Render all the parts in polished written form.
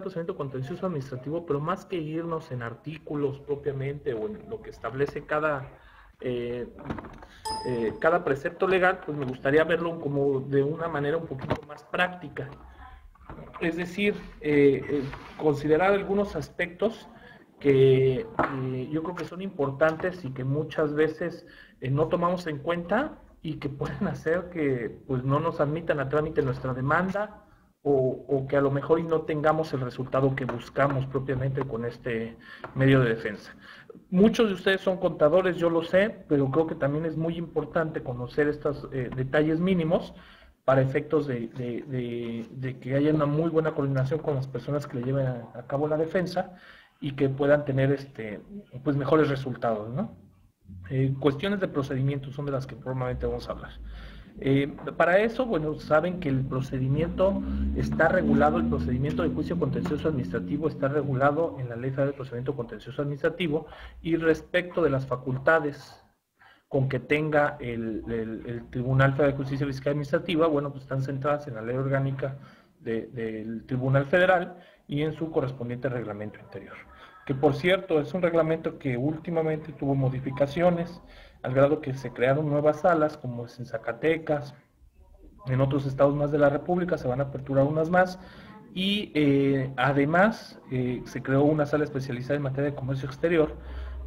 procedimiento contencioso administrativo, pero más que irnos en artículos propiamente o en lo que establece cada precepto legal, pues me gustaría verlo como de una manera un poquito más práctica. Es decir, considerar algunos aspectos que yo creo que son importantes y que muchas veces no tomamos en cuenta y que pueden hacer que pues, no nos admitan a trámite nuestra demanda o que a lo mejor y no tengamos el resultado que buscamos propiamente con este medio de defensa. Muchos de ustedes son contadores, yo lo sé, pero creo que también es muy importante conocer estos detalles mínimos para efectos de que haya una muy buena coordinación con las personas que le lleven a cabo la defensa y que puedan tener pues mejores resultados, ¿no? Cuestiones de procedimiento son de las que probablemente vamos a hablar. Para eso, bueno, saben que el procedimiento está regulado, el procedimiento de juicio contencioso administrativo está regulado en la Ley Federal de Procedimiento Contencioso Administrativo y respecto de las facultades con que tenga el Tribunal Federal de Justicia Fiscal Administrativa, bueno, pues están centradas en la Ley Orgánica del Tribunal Federal y en su correspondiente reglamento interior. Que por cierto, es un reglamento que últimamente tuvo modificaciones, al grado que se crearon nuevas salas, como es en Zacatecas, en otros estados más de la República, se van a aperturar unas más, y además se creó una sala especializada en materia de comercio exterior,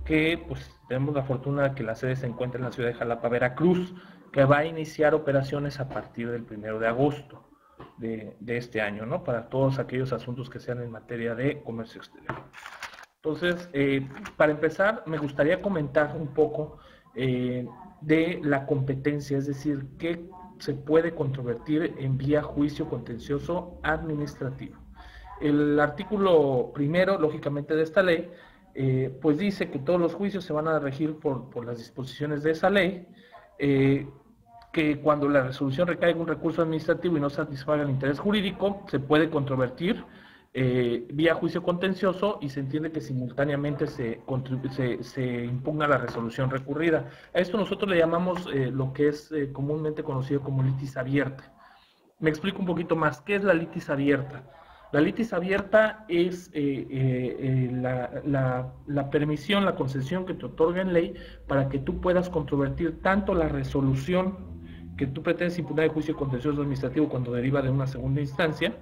que pues tenemos la fortuna de que la sede se encuentra en la ciudad de Jalapa, Veracruz, que va a iniciar operaciones a partir del 1 de agosto de este año, ¿no? Para todos aquellos asuntos que sean en materia de comercio exterior. Entonces, para empezar, me gustaría comentar un poco de la competencia, es decir, qué se puede controvertir en vía juicio contencioso administrativo. El artículo primero, lógicamente, de esta ley, pues dice que todos los juicios se van a regir por las disposiciones de esa ley, que cuando la resolución recaiga un recurso administrativo y no satisfaga el interés jurídico, se puede controvertir vía juicio contencioso y se entiende que simultáneamente se impugna la resolución recurrida. A esto nosotros le llamamos lo que es comúnmente conocido como litis abierta. Me explico un poquito más. ¿Qué es la litis abierta? La litis abierta es la permisión, la concesión que te otorga en ley para que tú puedas controvertir tanto la resolución que tú pretendes impugnar de juicio contencioso administrativo cuando deriva de una segunda instancia,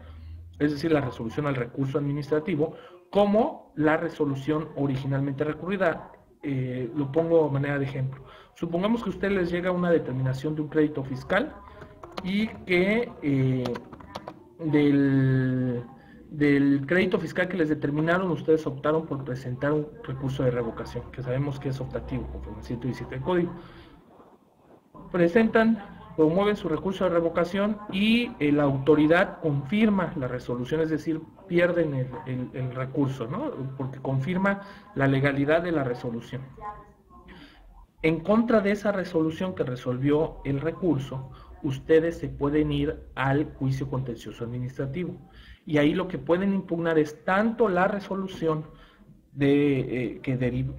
es decir, la resolución al recurso administrativo, como la resolución originalmente recurrida. Lo pongo de manera de ejemplo. Supongamos que a ustedes les llega una determinación de un crédito fiscal y que del crédito fiscal que les determinaron, ustedes optaron por presentar un recurso de revocación, que sabemos que es optativo, conforme al 117 del Código. Promueven su recurso de revocación y la autoridad confirma la resolución, es decir, pierden el recurso, ¿no? Porque confirma la legalidad de la resolución. En contra de esa resolución que resolvió el recurso, ustedes se pueden ir al juicio contencioso administrativo. Y ahí lo que pueden impugnar es tanto la resolución que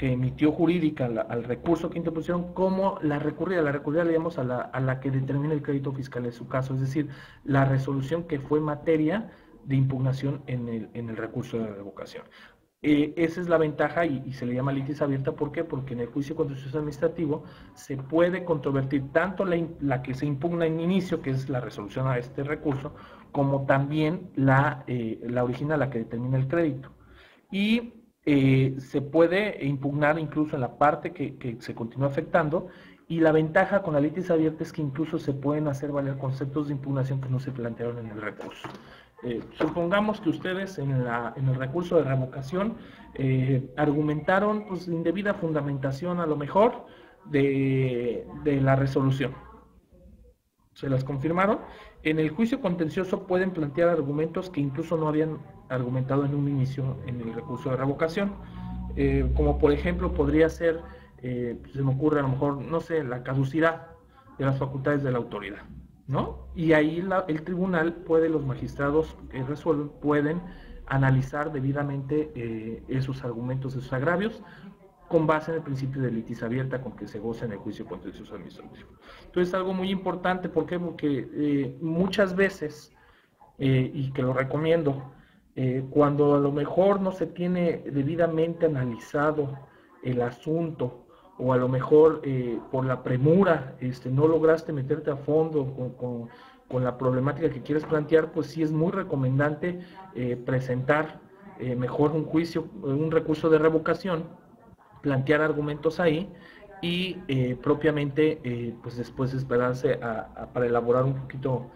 emitió jurídica al recurso que interpusieron, como la recurrida. La recurrida le llamamos a la que determina el crédito fiscal en su caso, es decir, la resolución que fue materia de impugnación en el recurso de revocación. Esa es la ventaja y se le llama litis abierta. ¿Por qué? Porque en el juicio contencioso administrativo se puede controvertir tanto la que se impugna en inicio, que es la resolución a este recurso, como también la original, la que determina el crédito. Y se puede impugnar incluso en la parte que se continúa afectando, y la ventaja con la litis abierta es que incluso se pueden hacer valer conceptos de impugnación que no se plantearon en el recurso. Supongamos que ustedes en el recurso de revocación argumentaron pues, indebida fundamentación a lo mejor de la resolución. Se las confirmaron. En el juicio contencioso pueden plantear argumentos que incluso no habían argumentado en un inicio en el recurso de revocación, como por ejemplo podría ser, se me ocurre a lo mejor, no sé, la caducidad de las facultades de la autoridad, ¿no? Y ahí el tribunal puede, los magistrados que resuelven, pueden analizar debidamente esos argumentos, esos agravios, con base en el principio de litis abierta con que se goza en el juicio contencioso administrativo. Entonces, algo muy importante, ¿por qué? Porque muchas veces, y que lo recomiendo, Cuando a lo mejor no se tiene debidamente analizado el asunto, o a lo mejor por la premura no lograste meterte a fondo con la problemática que quieres plantear, pues sí es muy recomendante presentar mejor un recurso de revocación, plantear argumentos ahí y propiamente pues después esperarse para elaborar un poquito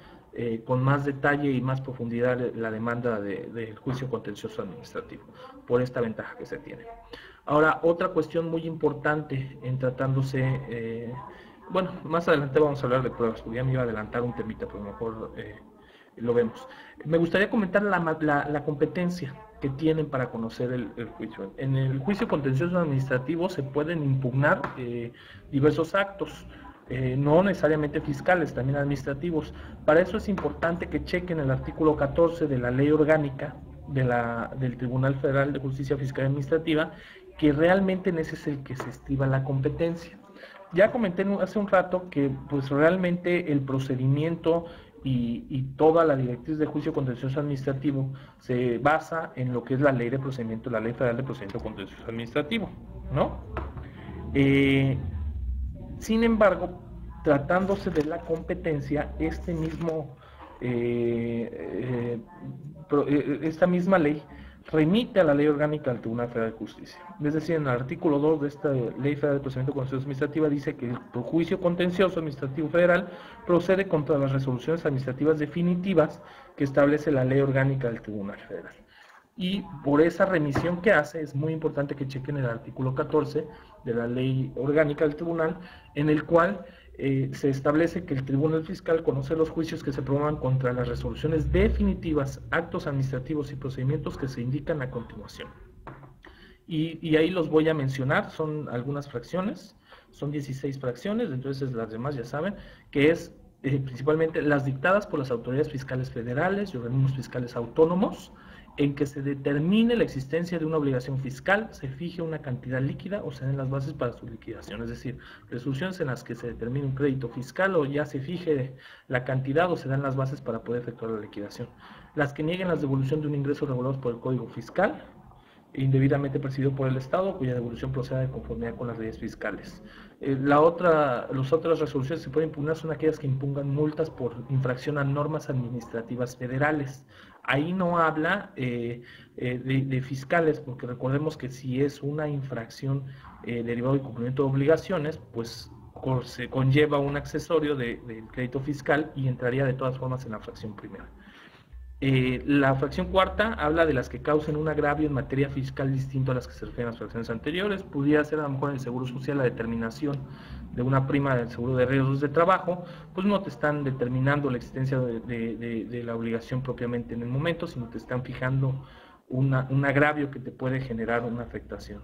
con más detalle y más profundidad la demanda del juicio contencioso administrativo, por esta ventaja que se tiene. Ahora, otra cuestión muy importante en tratándose, bueno, más adelante vamos a hablar de pruebas, porque ya me iba a adelantar un temita, pero mejor lo vemos. Me gustaría comentar la competencia que tienen para conocer el juicio. En el juicio contencioso administrativo se pueden impugnar diversos actos, no necesariamente fiscales, también administrativos. Para eso es importante que chequen el artículo 14 de la Ley Orgánica del Tribunal Federal de Justicia Fiscal y Administrativa, que realmente en ese es el que se estriba la competencia. Ya comenté hace un rato que pues realmente el procedimiento y toda la directriz de juicio contencioso administrativo se basa en lo que es la ley de procedimiento, la Ley Federal de Procedimiento Contencioso Administrativo, ¿no? Sin embargo, tratándose de la competencia, esta misma ley remite a la Ley Orgánica del Tribunal Federal de Justicia. Es decir, en el artículo 2 de esta Ley Federal de Procedimiento Contencioso Administrativo dice que el juicio contencioso administrativo federal procede contra las resoluciones administrativas definitivas que establece la Ley Orgánica del Tribunal Federal. Y por esa remisión que hace, es muy importante que chequen el artículo 14 de la Ley Orgánica del Tribunal, en el cual se establece que el Tribunal Fiscal conoce los juicios que se promuevan contra las resoluciones definitivas, actos administrativos y procedimientos que se indican a continuación. Y ahí los voy a mencionar, son algunas fracciones, son 16 fracciones, entonces las demás ya saben, que es principalmente las dictadas por las autoridades fiscales federales y organismos fiscales autónomos, en que se determine la existencia de una obligación fiscal, se fije una cantidad líquida o se den las bases para su liquidación. Es decir, resoluciones en las que se determine un crédito fiscal o ya se fije la cantidad o se dan las bases para poder efectuar la liquidación. Las que nieguen la devolución de un ingreso regulado por el Código Fiscal, indebidamente percibido por el Estado, cuya devolución proceda de conformidad con las leyes fiscales. Las otras resoluciones que se pueden impugnar son aquellas que impongan multas por infracción a normas administrativas federales. Ahí no habla de fiscales, porque recordemos que si es una infracción derivada del cumplimiento de obligaciones, pues se conlleva un accesorio del crédito fiscal y entraría de todas formas en la fracción primera. La fracción cuarta habla de las que causen un agravio en materia fiscal distinto a las que se refieren a las fracciones anteriores. Pudiera ser a lo mejor en el Seguro Social la determinación de una prima del seguro de riesgos de trabajo, pues no te están determinando la existencia de la obligación propiamente en el momento, sino te están fijando un agravio que te puede generar una afectación.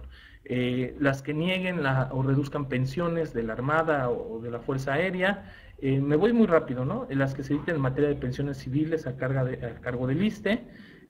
Las que nieguen o reduzcan pensiones de la Armada o de la Fuerza Aérea, me voy muy rápido, ¿no? Las que se dicten en materia de pensiones civiles a cargo del ISSSTE,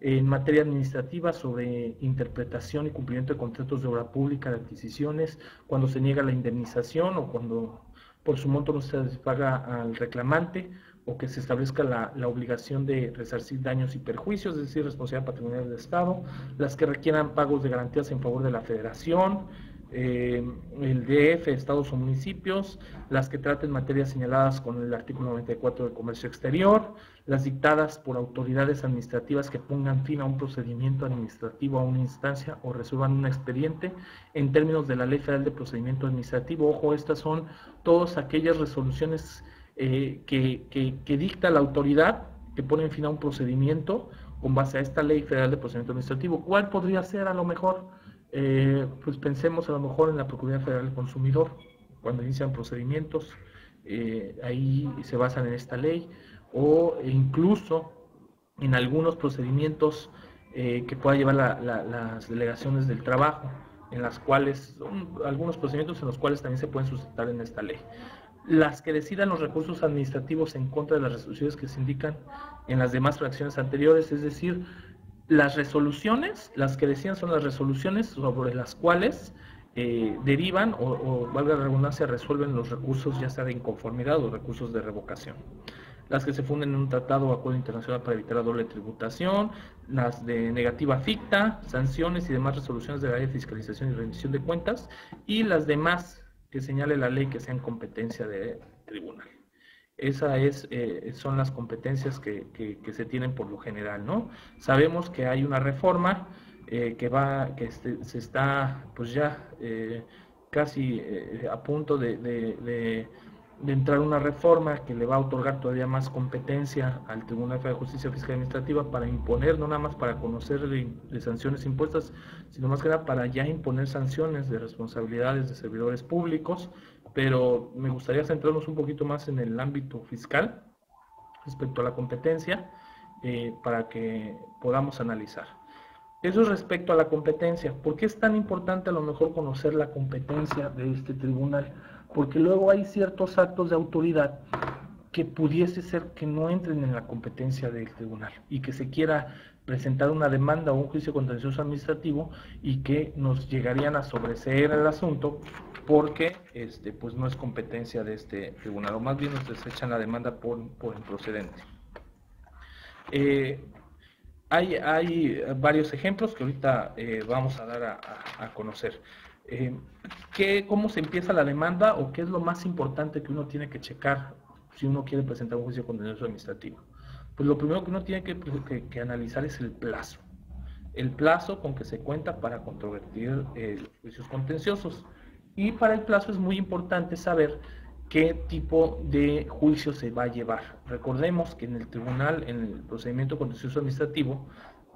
en materia administrativa sobre interpretación y cumplimiento de contratos de obra pública, de adquisiciones, cuando se niega la indemnización o cuando por su monto no se paga al reclamante, o que se establezca la obligación de resarcir daños y perjuicios, es decir, responsabilidad patrimonial del Estado, las que requieran pagos de garantías en favor de la Federación, el DF, estados o municipios, las que traten materias señaladas con el artículo 94 del Comercio Exterior, las dictadas por autoridades administrativas que pongan fin a un procedimiento administrativo, a una instancia o resuelvan un expediente en términos de la Ley Federal de Procedimiento Administrativo. Ojo, estas son todas aquellas resoluciones que dicta la autoridad que ponen fin a un procedimiento con base a esta Ley Federal de Procedimiento Administrativo. ¿Cuál podría ser a lo mejor? Pues pensemos a lo mejor en la Procuraduría Federal del Consumidor, cuando inician procedimientos, ahí se basan en esta ley, o incluso en algunos procedimientos que pueda llevar las delegaciones del trabajo, en las cuales, algunos procedimientos en los cuales también se pueden sustentar en esta ley. Las que decidan los recursos administrativos en contra de las resoluciones que se indican en las demás fracciones anteriores, es decir, las resoluciones, las que decían son las resoluciones sobre las cuales derivan o valga la redundancia, resuelven los recursos ya sea de inconformidad o recursos de revocación. las que se funden en un tratado o acuerdo internacional para evitar la doble tributación, las de negativa ficta, sanciones y demás resoluciones de la ley de fiscalización y rendición de cuentas, y las demás que señale la ley que sean competencia de tribunal. Esas son las competencias que se tienen por lo general, ¿no? Sabemos que hay una reforma se está pues ya casi a punto de entrar una reforma que le va a otorgar todavía más competencia al Tribunal Federal de Justicia Fiscal y Administrativa para imponer, no nada más para conocer de sanciones impuestas, sino más que nada para ya imponer sanciones de responsabilidades de servidores públicos, pero me gustaría centrarnos un poquito más en el ámbito fiscal respecto a la competencia para que podamos analizar. Eso es respecto a la competencia. ¿Por qué es tan importante a lo mejor conocer la competencia de este tribunal? Porque luego hay ciertos actos de autoridad que pudiese ser que no entren en la competencia del tribunal y que se quiera presentar una demanda o un juicio contencioso administrativo y que nos llegarían a sobreseer el asunto porque pues no es competencia de este tribunal, o más bien nos desechan la demanda por improcedente. Hay varios ejemplos que ahorita vamos a dar a conocer. ¿Cómo se empieza la demanda o qué es lo más importante que uno tiene que checar si uno quiere presentar un juicio contencioso administrativo? Pues lo primero que uno tiene que analizar es el plazo. El plazo con que se cuenta para controvertir los juicios contenciosos. Y para el plazo es muy importante saber qué tipo de juicio se va a llevar. Recordemos que en el tribunal, en el procedimiento contencioso administrativo,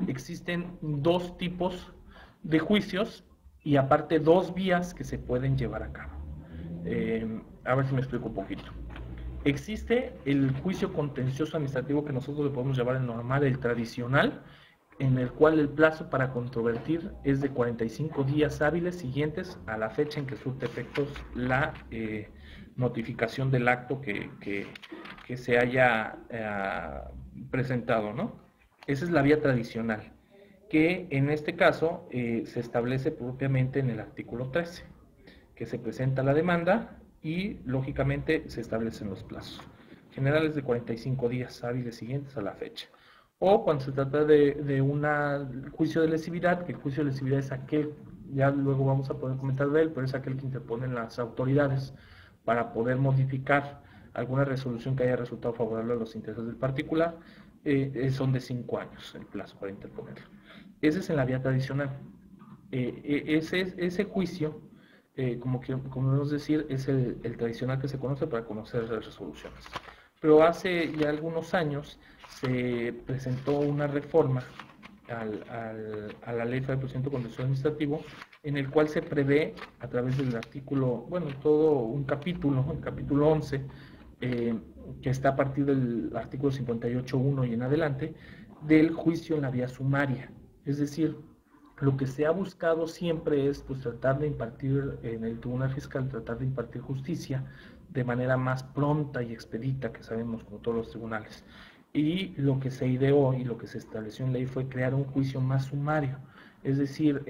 existen dos tipos de juicios y aparte dos vías que se pueden llevar a cabo. A ver si me explico un poquito. Existe el juicio contencioso administrativo que nosotros le podemos llamar el normal, el tradicional, en el cual el plazo para controvertir es de 45 días hábiles siguientes a la fecha en que surte efectos la notificación del acto que se haya presentado, ¿no? Esa es la vía tradicional, que en este caso se establece propiamente en el artículo 13, que se presenta la demanda y lógicamente se establecen los plazos generales de 45 días hábiles siguientes a la fecha. O cuando se trata de un juicio de lesividad, que el juicio de lesividad es aquel, ya luego vamos a poder comentar de él, pero es aquel que interponen las autoridades para poder modificar alguna resolución que haya resultado favorable a los intereses del particular, son de 5 años el plazo para interponerlo. Ese es en la vía tradicional. Ese juicio, como debemos decir, es el tradicional que se conoce para conocer las resoluciones. Pero hace ya algunos años se presentó una reforma a la Ley Federal de Procedimiento Contencioso Administrativo, en el cual se prevé, a través del artículo, bueno, todo un capítulo, el capítulo 11, que está a partir del artículo 58.1 y en adelante, del juicio en la vía sumaria. Es decir, lo que se ha buscado siempre es pues, tratar de impartir, en el Tribunal Fiscal, tratar de impartir justicia de manera más pronta y expedita, que sabemos como todos los tribunales. Y lo que se ideó y lo que se estableció en ley fue crear un juicio más sumario. Es decir,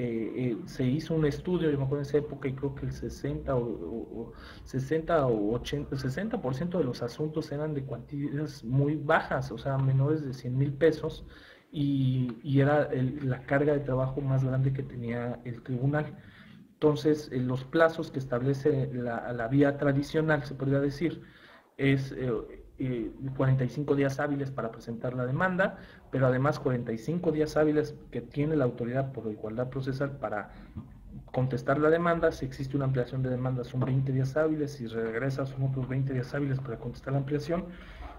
se hizo un estudio, yo me acuerdo en esa época, y creo que el 60 o 60% de los asuntos eran de cuantías muy bajas, o sea, menores de 100,000 pesos, y era la carga de trabajo más grande que tenía el tribunal. Entonces, los plazos que establece la vía tradicional, se podría decir, es 45 días hábiles para presentar la demanda, pero además 45 días hábiles que tiene la autoridad por igualdad procesal para contestar la demanda. Si existe una ampliación de demanda son 20 días hábiles, si regresa son otros 20 días hábiles para contestar la ampliación,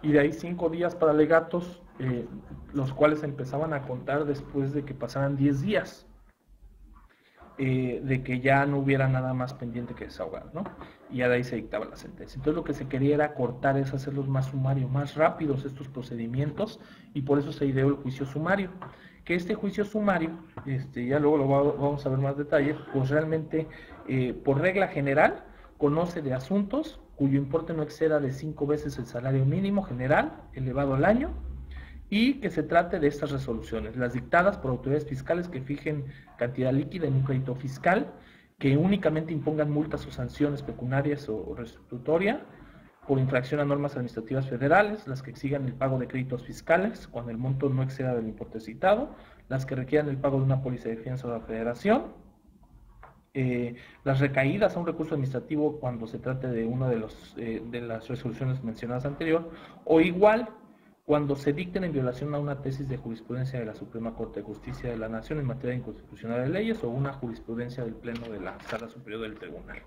y de ahí 5 días para alegatos, los cuales empezaban a contar después de que pasaran 10 días. De que ya no hubiera nada más pendiente que desahogar, ¿no? Y ya de ahí se dictaba la sentencia. Entonces lo que se quería era cortar, es hacerlos más sumarios, más rápidos estos procedimientos, y por eso se ideó el juicio sumario. Que este juicio sumario, ya luego vamos a ver más detalles, pues realmente, por regla general, conoce de asuntos cuyo importe no exceda de 5 veces el salario mínimo general elevado al año, y que se trate de estas resoluciones, las dictadas por autoridades fiscales que fijen cantidad líquida en un crédito fiscal, que únicamente impongan multas o sanciones pecuniarias o restitutoria, por infracción a normas administrativas federales, las que exigan el pago de créditos fiscales cuando el monto no exceda del importe citado, las que requieran el pago de una póliza de fianza a la federación, las recaídas a un recurso administrativo cuando se trate de una de las resoluciones mencionadas anterior, o igual cuando se dicten en violación a una tesis de jurisprudencia de la Suprema Corte de Justicia de la Nación en materia de inconstitucional de leyes o una jurisprudencia del Pleno de la Sala Superior del Tribunal.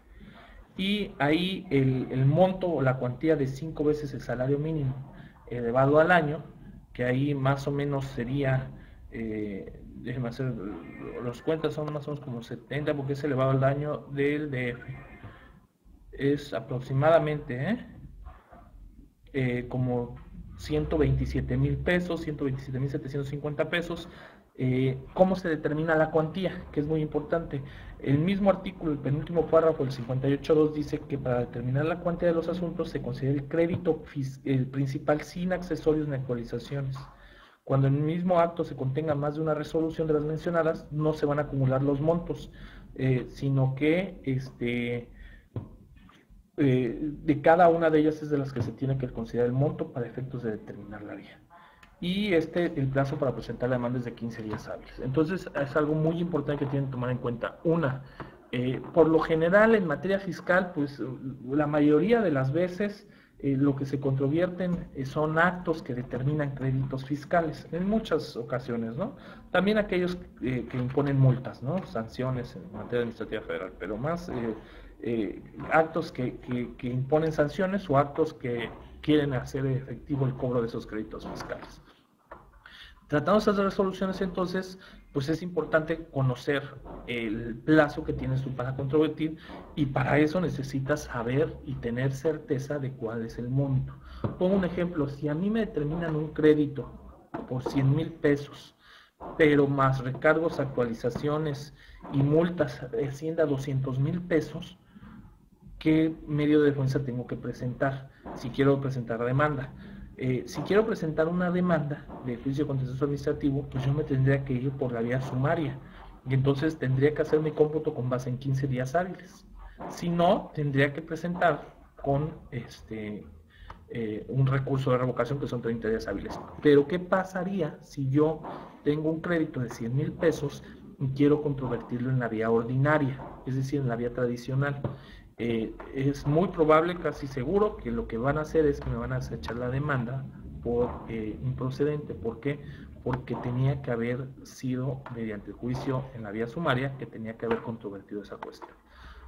Y ahí el monto o la cuantía de 5 veces el salario mínimo elevado al año, que ahí más o menos sería, déjenme hacer los cuentas, son más o menos como 70, porque es elevado al año del DF. Es aproximadamente como 127,000 pesos, 127,750 pesos. ¿Cómo se determina la cuantía? Que es muy importante. El mismo artículo, el penúltimo párrafo, el 58.2, dice que para determinar la cuantía de los asuntos se considera el crédito principal sin accesorios ni actualizaciones. Cuando en el mismo acto se contenga más de una resolución de las mencionadas, no se van a acumular los montos, sino que de cada una de ellas es de las que se tiene que considerar el monto para efectos de determinar la vía. Y el plazo para presentar la demanda es de 15 días hábiles. Entonces es algo muy importante que tienen que tomar en cuenta. Una, por lo general en materia fiscal, pues la mayoría de las veces lo que se controvierten son actos que determinan créditos fiscales, en muchas ocasiones, ¿no? También aquellos que imponen multas, ¿no? Sanciones en materia administrativa federal, pero más actos que imponen sanciones o actos que quieren hacer efectivo el cobro de esos créditos fiscales. Tratando estas resoluciones, entonces, pues es importante conocer el plazo que tienes tú para controvertir, y para eso necesitas saber y tener certeza de cuál es el monto. Pongo un ejemplo: si a mí me determinan un crédito por 100,000 pesos, pero más recargos, actualizaciones y multas ascienda a 200,000 pesos, ¿qué medio de defensa tengo que presentar si quiero presentar la demanda? Si quiero presentar una demanda de juicio contencioso administrativo, pues yo me tendría que ir por la vía sumaria, y entonces tendría que hacer mi cómputo con base en 15 días hábiles. Si no, tendría que presentar con un recurso de revocación, que son 30 días hábiles. Pero ¿qué pasaría si yo tengo un crédito de 100,000 pesos y quiero controvertirlo en la vía ordinaria, es decir, en la vía tradicional? Es muy probable, casi seguro, que lo que van a hacer es que me van a echar la demanda por improcedente. ¿Por qué? Porque tenía que haber sido mediante el juicio en la vía sumaria, que tenía que haber controvertido esa cuestión.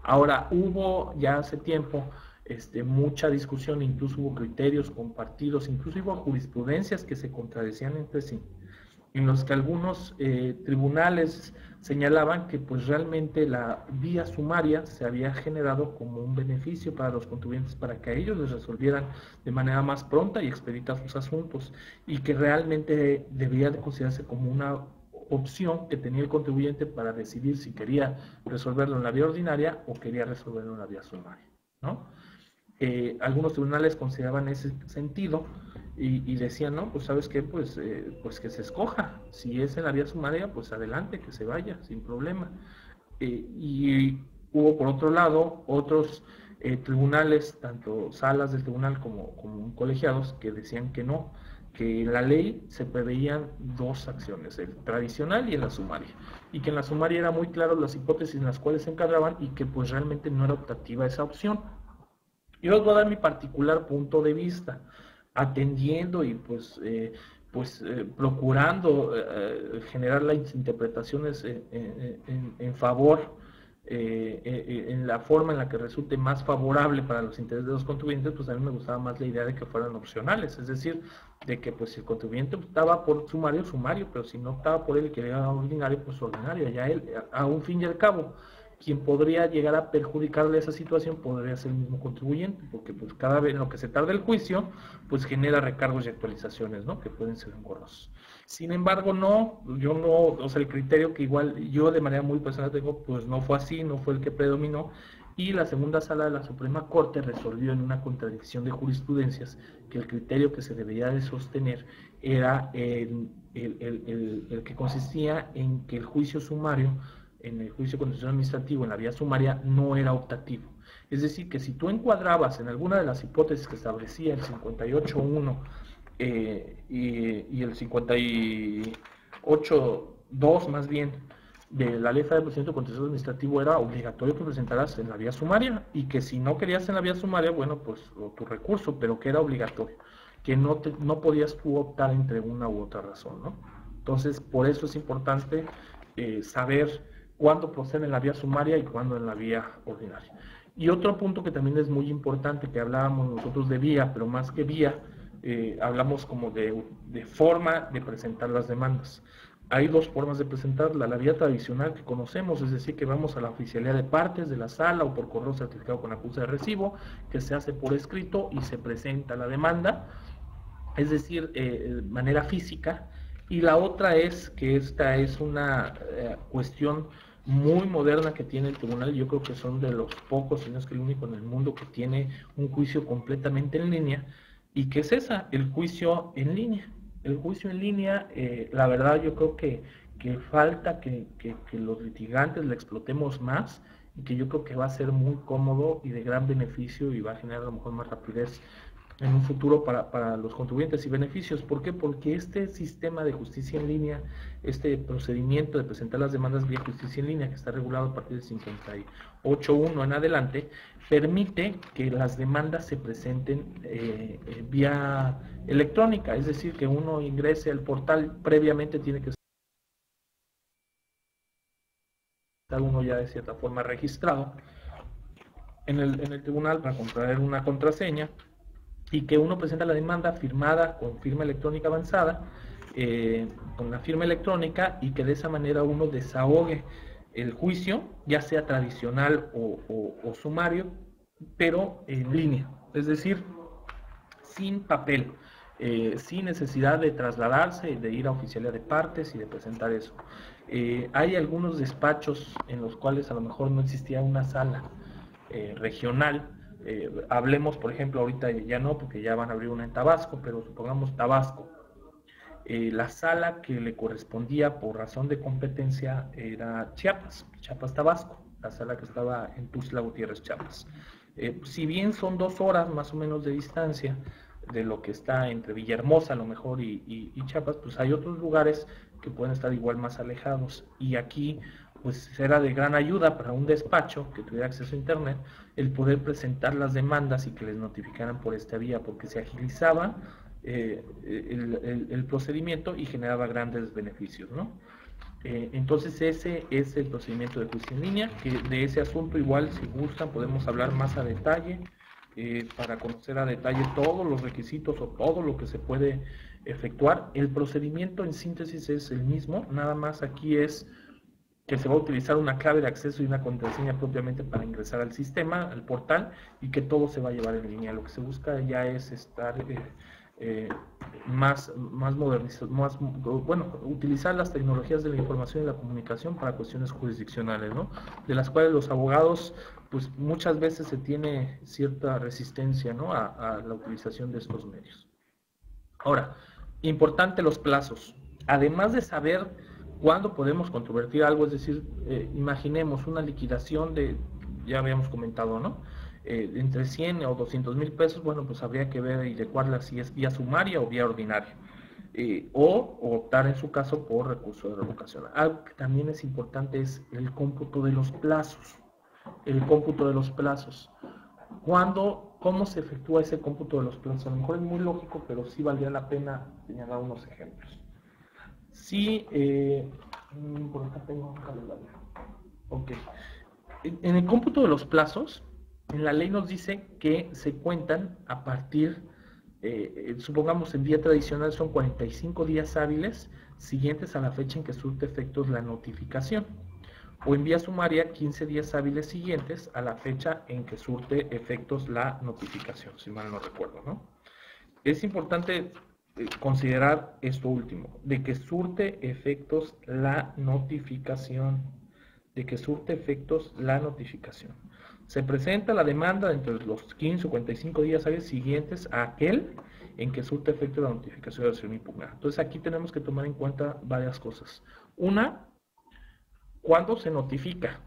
Ahora, hubo ya hace tiempo mucha discusión, incluso hubo criterios compartidos, incluso hubo jurisprudencias que se contradecían entre sí, en los que algunos tribunales señalaban que pues realmente la vía sumaria se había generado como un beneficio para los contribuyentes, para que a ellos les resolvieran de manera más pronta y expedita sus asuntos, y que realmente debía de considerarse como una opción que tenía el contribuyente para decidir si quería resolverlo en la vía ordinaria o quería resolverlo en la vía sumaria, ¿no? Algunos tribunales consideraban ese sentido y decían, no, pues sabes qué, pues que se escoja. Si es en la vía sumaria, pues adelante, que se vaya, sin problema. Y hubo por otro lado otros tribunales, tanto salas del tribunal como colegiados, que decían que no, que en la ley se preveían dos acciones, el tradicional y en la sumaria, y que en la sumaria era muy claro las hipótesis en las cuales se encadraban, y que pues realmente no era optativa esa opción. Yo os voy a dar mi particular punto de vista, atendiendo y procurando generar las interpretaciones en favor, en la forma en la que resulte más favorable para los intereses de los contribuyentes. Pues a mí me gustaba más la idea de que fueran opcionales, es decir, de que pues si el contribuyente optaba por sumario, sumario, pero si no optaba por él y quería ordinario, pues ordinario. Ya él, a un fin y al cabo, quien podría llegar a perjudicarle esa situación podría ser el mismo contribuyente, porque pues cada vez en lo que se tarda el juicio, pues genera recargos y actualizaciones, ¿no?, que pueden ser engorrosos. Sin embargo, yo no, o sea, el criterio que igual yo de manera muy personal tengo, pues no fue así, no fue el que predominó, y la segunda sala de la Suprema Corte resolvió en una contradicción de jurisprudencias que el criterio que se debería de sostener era el que consistía en que el juicio sumario, en el juicio contencioso administrativo, en la vía sumaria, no era optativo. Es decir, que si tú encuadrabas en alguna de las hipótesis que establecía el 58.1 y el 58.2 más bien de la Ley Federal de Procedimiento Contencioso Administrativo, era obligatorio que presentaras en la vía sumaria, y que si no querías en la vía sumaria, bueno, pues tu recurso, pero que era obligatorio, que no podías tú optar entre una u otra razón, ¿no? Entonces, por eso es importante saber cuándo procede en la vía sumaria y cuándo en la vía ordinaria. Y otro punto que también es muy importante, que hablábamos nosotros de vía, pero más que vía, hablamos como de forma de presentar las demandas. Hay dos formas de presentarla: la vía tradicional que conocemos, es decir, que vamos a la oficialía de partes de la sala o por correo certificado con acuse de recibo, que se hace por escrito y se presenta la demanda, es decir, de manera física. Y la otra es que esta es una cuestión muy moderna que tiene el tribunal. Yo creo que son de los pocos, si no es que el único en el mundo, que tiene un juicio completamente en línea, y que es esa, el juicio en línea. El juicio en línea, la verdad yo creo que falta que los litigantes le explotemos más, y que yo creo que va a ser muy cómodo y de gran beneficio, y va a generar a lo mejor más rapidez en un futuro para los contribuyentes y beneficios. ¿Por qué? Porque este sistema de justicia en línea, este procedimiento de presentar las demandas vía justicia en línea, que está regulado a partir del 58.1 en adelante, permite que las demandas se presenten vía electrónica, es decir, que uno ingrese al portal. Previamente tiene que estar uno ya de cierta forma registrado en el tribunal para contraer una contraseña, y que uno presenta la demanda firmada con firma electrónica avanzada, con la firma electrónica, y que de esa manera uno desahogue el juicio, ya sea tradicional o sumario, pero en línea, es decir, sin papel, sin necesidad de trasladarse, de ir a oficialía de partes y de presentar eso. Hay algunos despachos en los cuales a lo mejor no existía una sala regional. Hablemos, por ejemplo, ahorita ya no, porque ya van a abrir una en Tabasco, pero supongamos Tabasco. La sala que le correspondía por razón de competencia era Chiapas, Tabasco, la sala que estaba en Tuxtla Gutiérrez, Chiapas. Si bien son 2 horas más o menos de distancia de lo que está entre Villahermosa a lo mejor y Chiapas, pues hay otros lugares que pueden estar igual más alejados, y aquí pues era de gran ayuda para un despacho que tuviera acceso a internet el poder presentar las demandas y que les notificaran por esta vía, porque se agilizaba el procedimiento y generaba grandes beneficios, ¿no? Entonces ese es el procedimiento de juicio en línea, que de ese asunto igual, si gustan, podemos hablar más a detalle, para conocer a detalle todos los requisitos o todo lo que se puede efectuar. El procedimiento en síntesis es el mismo, nada más aquí es que se va a utilizar una clave de acceso y una contraseña propiamente para ingresar al sistema, al portal, y que todo se va a llevar en línea. Lo que se busca ya es estar más modernizado, bueno, utilizar las tecnologías de la información y la comunicación para cuestiones jurisdiccionales, ¿no? De las cuales los abogados, pues muchas veces se tiene cierta resistencia, ¿no?, a la utilización de estos medios. Ahora, importante los plazos. Además de saber cuándo podemos controvertir algo, es decir, imaginemos una liquidación de, ya habíamos comentado, ¿no?, entre 100 o 200 mil pesos, bueno, pues habría que ver y adecuarla si es vía sumaria o vía ordinaria, o optar en su caso por recurso de revocación. Algo que también es importante es el cómputo de los plazos. El cómputo de los plazos. ¿Cómo se efectúa ese cómputo de los plazos? A lo mejor es muy lógico, pero sí valdría la pena señalar unos ejemplos. Sí, por acá tengo un calendario. Ok. En el cómputo de los plazos, en la ley nos dice que se cuentan a partir, supongamos en vía tradicional son 45 días hábiles siguientes a la fecha en que surte efectos la notificación, o en vía sumaria 15 días hábiles siguientes a la fecha en que surte efectos la notificación, si mal no recuerdo, ¿no? Es importante considerar esto último, de que surte efectos la notificación, Se presenta la demanda dentro de los 15 o 45 días hábiles siguientes a aquel en que surte efecto la notificación de la acción impugnada. Entonces aquí tenemos que tomar en cuenta varias cosas. Una, ¿cuándo se notifica?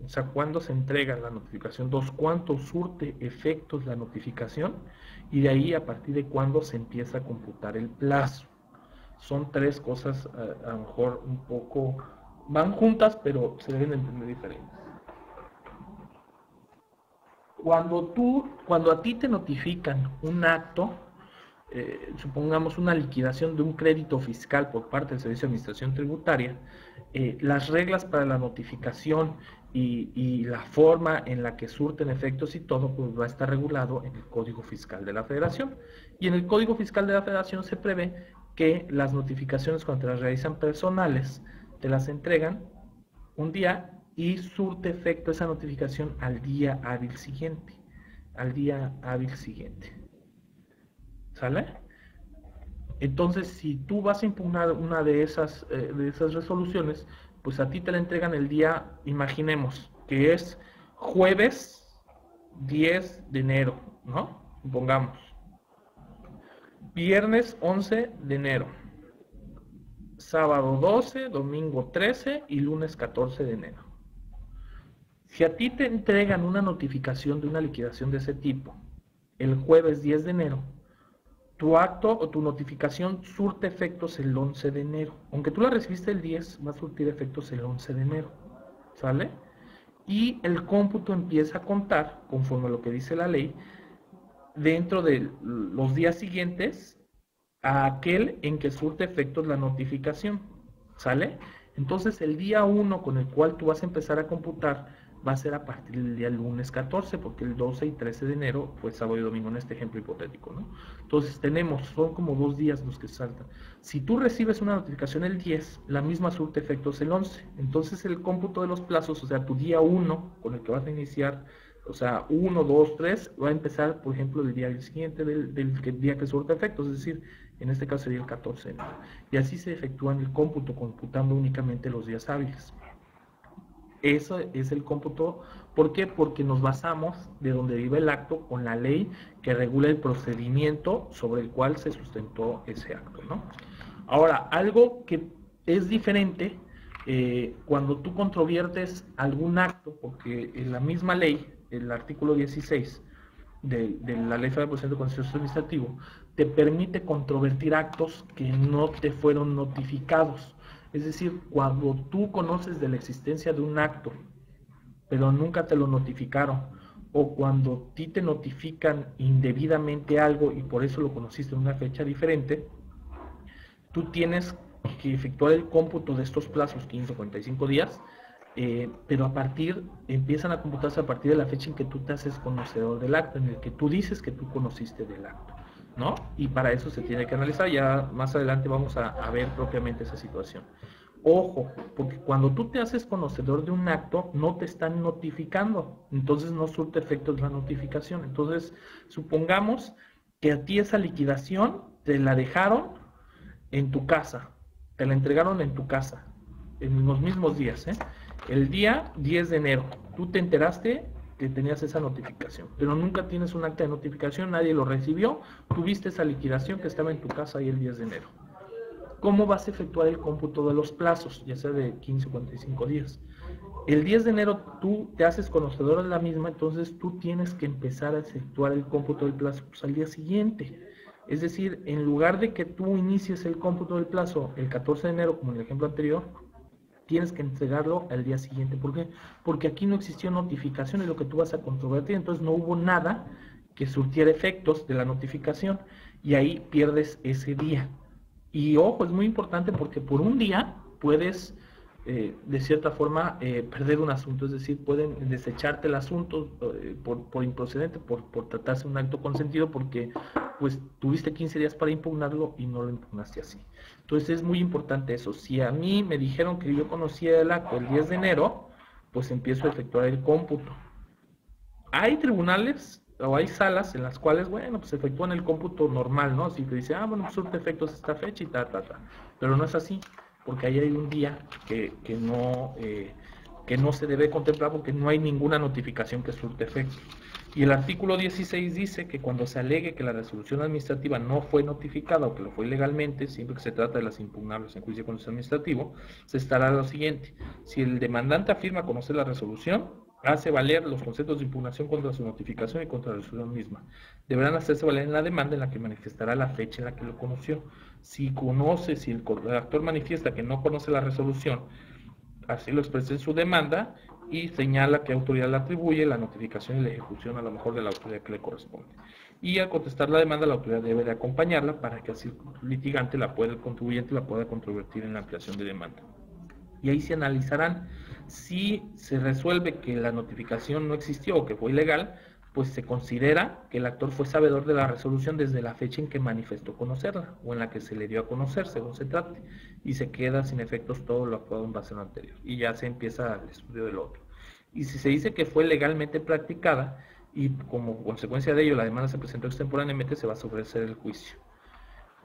O sea, cuándo se entrega la notificación. 2, cuánto surte efectos la notificación. Y de ahí, a partir de cuándo se empieza a computar el plazo. Son 3 cosas, a lo mejor un poco, van juntas, pero se deben entender diferentes. Cuando a ti te notifican un acto, supongamos una liquidación de un crédito fiscal por parte del Servicio de Administración Tributaria, las reglas para la notificación y la forma en la que surten efectos y todo, pues va a estar regulado en el Código Fiscal de la Federación. Y en el Código Fiscal de la Federación se prevé que las notificaciones, cuando te las realizan personales, te las entregan un día y surte efecto esa notificación al día hábil siguiente. Al día hábil siguiente. ¿Sale? Entonces, si tú vas a impugnar una de esas resoluciones, pues a ti te la entregan el día, imaginemos, que es jueves 10 de enero, ¿no? Pongamos. Viernes 11 de enero. Sábado 12, domingo 13 y lunes 14 de enero. Si a ti te entregan una notificación de una liquidación de ese tipo el jueves 10 de enero, tu acto o tu notificación surte efectos el 11 de enero. Aunque tú la recibiste el 10, va a surtir efectos el 11 de enero. ¿Sale? Y el cómputo empieza a contar, conforme a lo que dice la ley, dentro de los días siguientes a aquel en que surte efectos la notificación. ¿Sale? Entonces el día 1 con el cual tú vas a empezar a computar va a ser a partir del día lunes 14, porque el 12 y 13 de enero fue sábado y domingo en este ejemplo hipotético, ¿no? Entonces son como 2 días los que saltan. Si tú recibes una notificación el 10, la misma surte efectos el 11. Entonces el cómputo de los plazos, o sea, tu día 1 con el que vas a iniciar, o sea, 1, 2, 3, va a empezar, por ejemplo, el día siguiente del día que surte efectos, es decir, en este caso sería el 14 de enero. Y así se efectúan el cómputo, computando únicamente los días hábiles. Eso es el cómputo. ¿Por qué? Porque nos basamos de donde vive el acto con la ley que regula el procedimiento sobre el cual se sustentó ese acto, ¿no? Ahora, algo que es diferente cuando tú controviertes algún acto, porque en la misma ley, el artículo 16 de la Ley Federal de Procedimiento Contencioso Administrativo, te permite controvertir actos que no te fueron notificados. Es decir, cuando tú conoces de la existencia de un acto, pero nunca te lo notificaron, o cuando a ti te notifican indebidamente algo y por eso lo conociste en una fecha diferente, tú tienes que efectuar el cómputo de estos plazos, 15 o 45 días, pero empiezan a computarse a partir de la fecha en que tú te haces conocedor del acto, en el que tú dices que tú conociste del acto, ¿no? Y para eso se tiene que analizar. Ya más adelante vamos a ver propiamente esa situación. Ojo, porque cuando tú te haces conocedor de un acto, no te están notificando, entonces no surte efectos la notificación. Entonces, supongamos que a ti esa liquidación te la dejaron en tu casa, te la entregaron en tu casa, en los mismos días, el día 10 de enero, tú te enteraste que tenías esa notificación, pero nunca tienes un acta de notificación, nadie lo recibió, tuviste esa liquidación que estaba en tu casa ahí el 10 de enero. ¿Cómo vas a efectuar el cómputo de los plazos, ya sea de 15 o 45 días? El 10 de enero tú te haces conocedor de la misma, entonces tú tienes que empezar a efectuar el cómputo del plazo pues, al día siguiente. Es decir, en lugar de que tú inicies el cómputo del plazo el 14 de enero, como en el ejemplo anterior, tienes que entregarlo al día siguiente. ¿Por qué? Porque aquí no existió notificación, es lo que tú vas a controvertir, entonces no hubo nada que surtiera efectos de la notificación y ahí pierdes ese día. Y ojo, es muy importante porque por un día puedes, de cierta forma, perder un asunto, es decir, pueden desecharte el asunto por improcedente, por tratarse de un acto consentido, porque pues tuviste 15 días para impugnarlo y no lo impugnaste así. Entonces es muy importante eso. Si a mí me dijeron que yo conocía el acto el 10 de enero, pues empiezo a efectuar el cómputo. Hay tribunales o hay salas en las cuales, bueno, pues se efectúan el cómputo normal, ¿no? Así que dice, bueno, pues surte efectos esta fecha y pero no es así, porque ahí hay un día que no se debe contemplar porque no hay ninguna notificación que surte efectos. Y el artículo 16 dice que cuando se alegue que la resolución administrativa no fue notificada o que lo fue ilegalmente, siempre que se trata de las impugnables en juicio contencioso administrativo, se estará lo siguiente: si el demandante afirma conocer la resolución, hace valer los conceptos de impugnación contra su notificación y contra la resolución misma. Deberán hacerse valer en la demanda en la que manifestará la fecha en la que lo conoció. Si el redactor manifiesta que no conoce la resolución, así lo expresa en su demanda y señala qué autoridad le atribuye la notificación y la ejecución a lo mejor de la autoridad que le corresponde. Y al contestar la demanda, la autoridad debe de acompañarla para que así el litigante el contribuyente la pueda controvertir en la ampliación de demanda. Y ahí se analizarán si se resuelve que la notificación no existió o que fue ilegal, pues se considera que el actor fue sabedor de la resolución desde la fecha en que manifestó conocerla o en la que se le dio a conocer, según se trate, y se queda sin efectos todo lo actuado en base a lo anterior, y ya se empieza el estudio del otro. Y si se dice que fue legalmente practicada y como consecuencia de ello la demanda se presentó extemporáneamente, se va a sobreseer el juicio.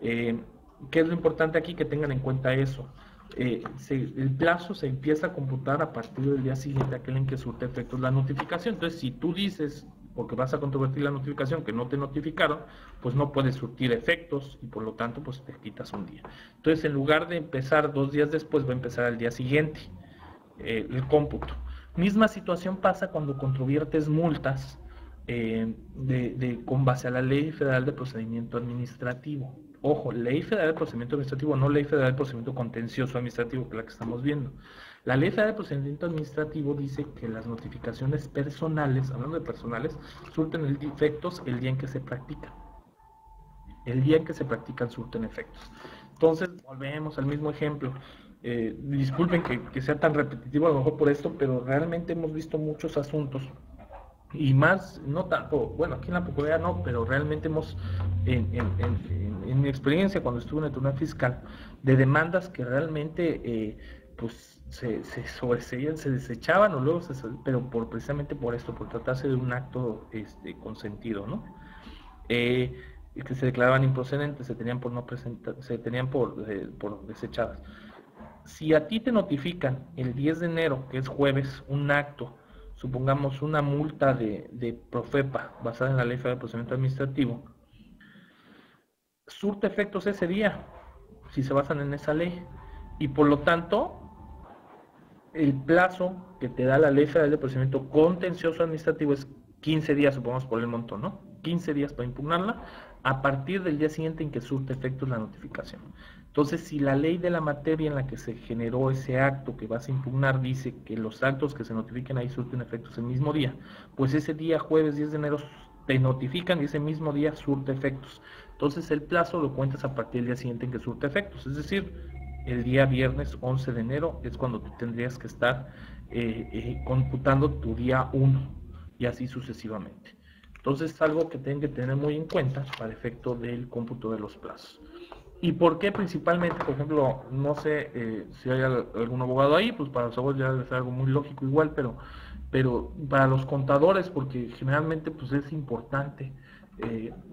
¿Qué es lo importante aquí? Que tengan en cuenta eso. El plazo se empieza a computar a partir del día siguiente, aquel en que surte efectos la notificación. Entonces, si tú dices, porque vas a controvertir la notificación, que no te notificaron, pues no puedes surtir efectos y por lo tanto pues te quitas un día. Entonces, en lugar de empezar 2 días después, va a empezar al día siguiente el cómputo. Misma situación pasa cuando controviertes multas con base a la Ley Federal de Procedimiento Administrativo. Ojo, Ley Federal de Procedimiento Administrativo, no Ley Federal de Procedimiento Contencioso Administrativo, que es la que estamos viendo. La Ley Federal de Procedimiento Administrativo dice que las notificaciones personales, hablando de personales, surten efectos el día en que se practican. El día en que se practican surten efectos. Entonces, volvemos al mismo ejemplo. Disculpen que sea tan repetitivo a lo mejor por esto, pero realmente hemos visto muchos asuntos y más, no tanto, bueno, aquí en la Procuraduría no, pero realmente hemos, en mi experiencia cuando estuve en el Tribunal Fiscal, de demandas que realmente pues se sobreseían, se desechaban o luego pero precisamente por esto, por tratarse de un acto consentido, ¿no? Que se declaraban improcedentes, se tenían por no presentar, se tenían por desechadas. Si a ti te notifican el 10 de enero, que es jueves, un acto, supongamos una multa de Profepa basada en la Ley Federal de Procedimiento Administrativo, surte efectos ese día, si se basan en esa ley, y por lo tanto, el plazo que te da la Ley Federal de Procedimiento Contencioso Administrativo es 15 días, supongamos por el monto, ¿no? 15 días para impugnarla, a partir del día siguiente en que surte efectos la notificación. Entonces, si la ley de la materia en la que se generó ese acto que vas a impugnar dice que los actos que se notifiquen ahí surten efectos el mismo día, pues ese día, jueves 10 de enero, te notifican y ese mismo día surte efectos. Entonces, el plazo lo cuentas a partir del día siguiente en que surte efectos, es decir, el día viernes 11 de enero es cuando tú tendrías que estar computando tu día 1 y así sucesivamente. Entonces, es algo que tienen que tener muy en cuenta para efecto del cómputo de los plazos. ¿Y por qué principalmente? Por ejemplo, no sé si hay algún abogado ahí, pues para los abogados ya debe ser algo muy lógico igual, pero para los contadores, porque generalmente pues es importante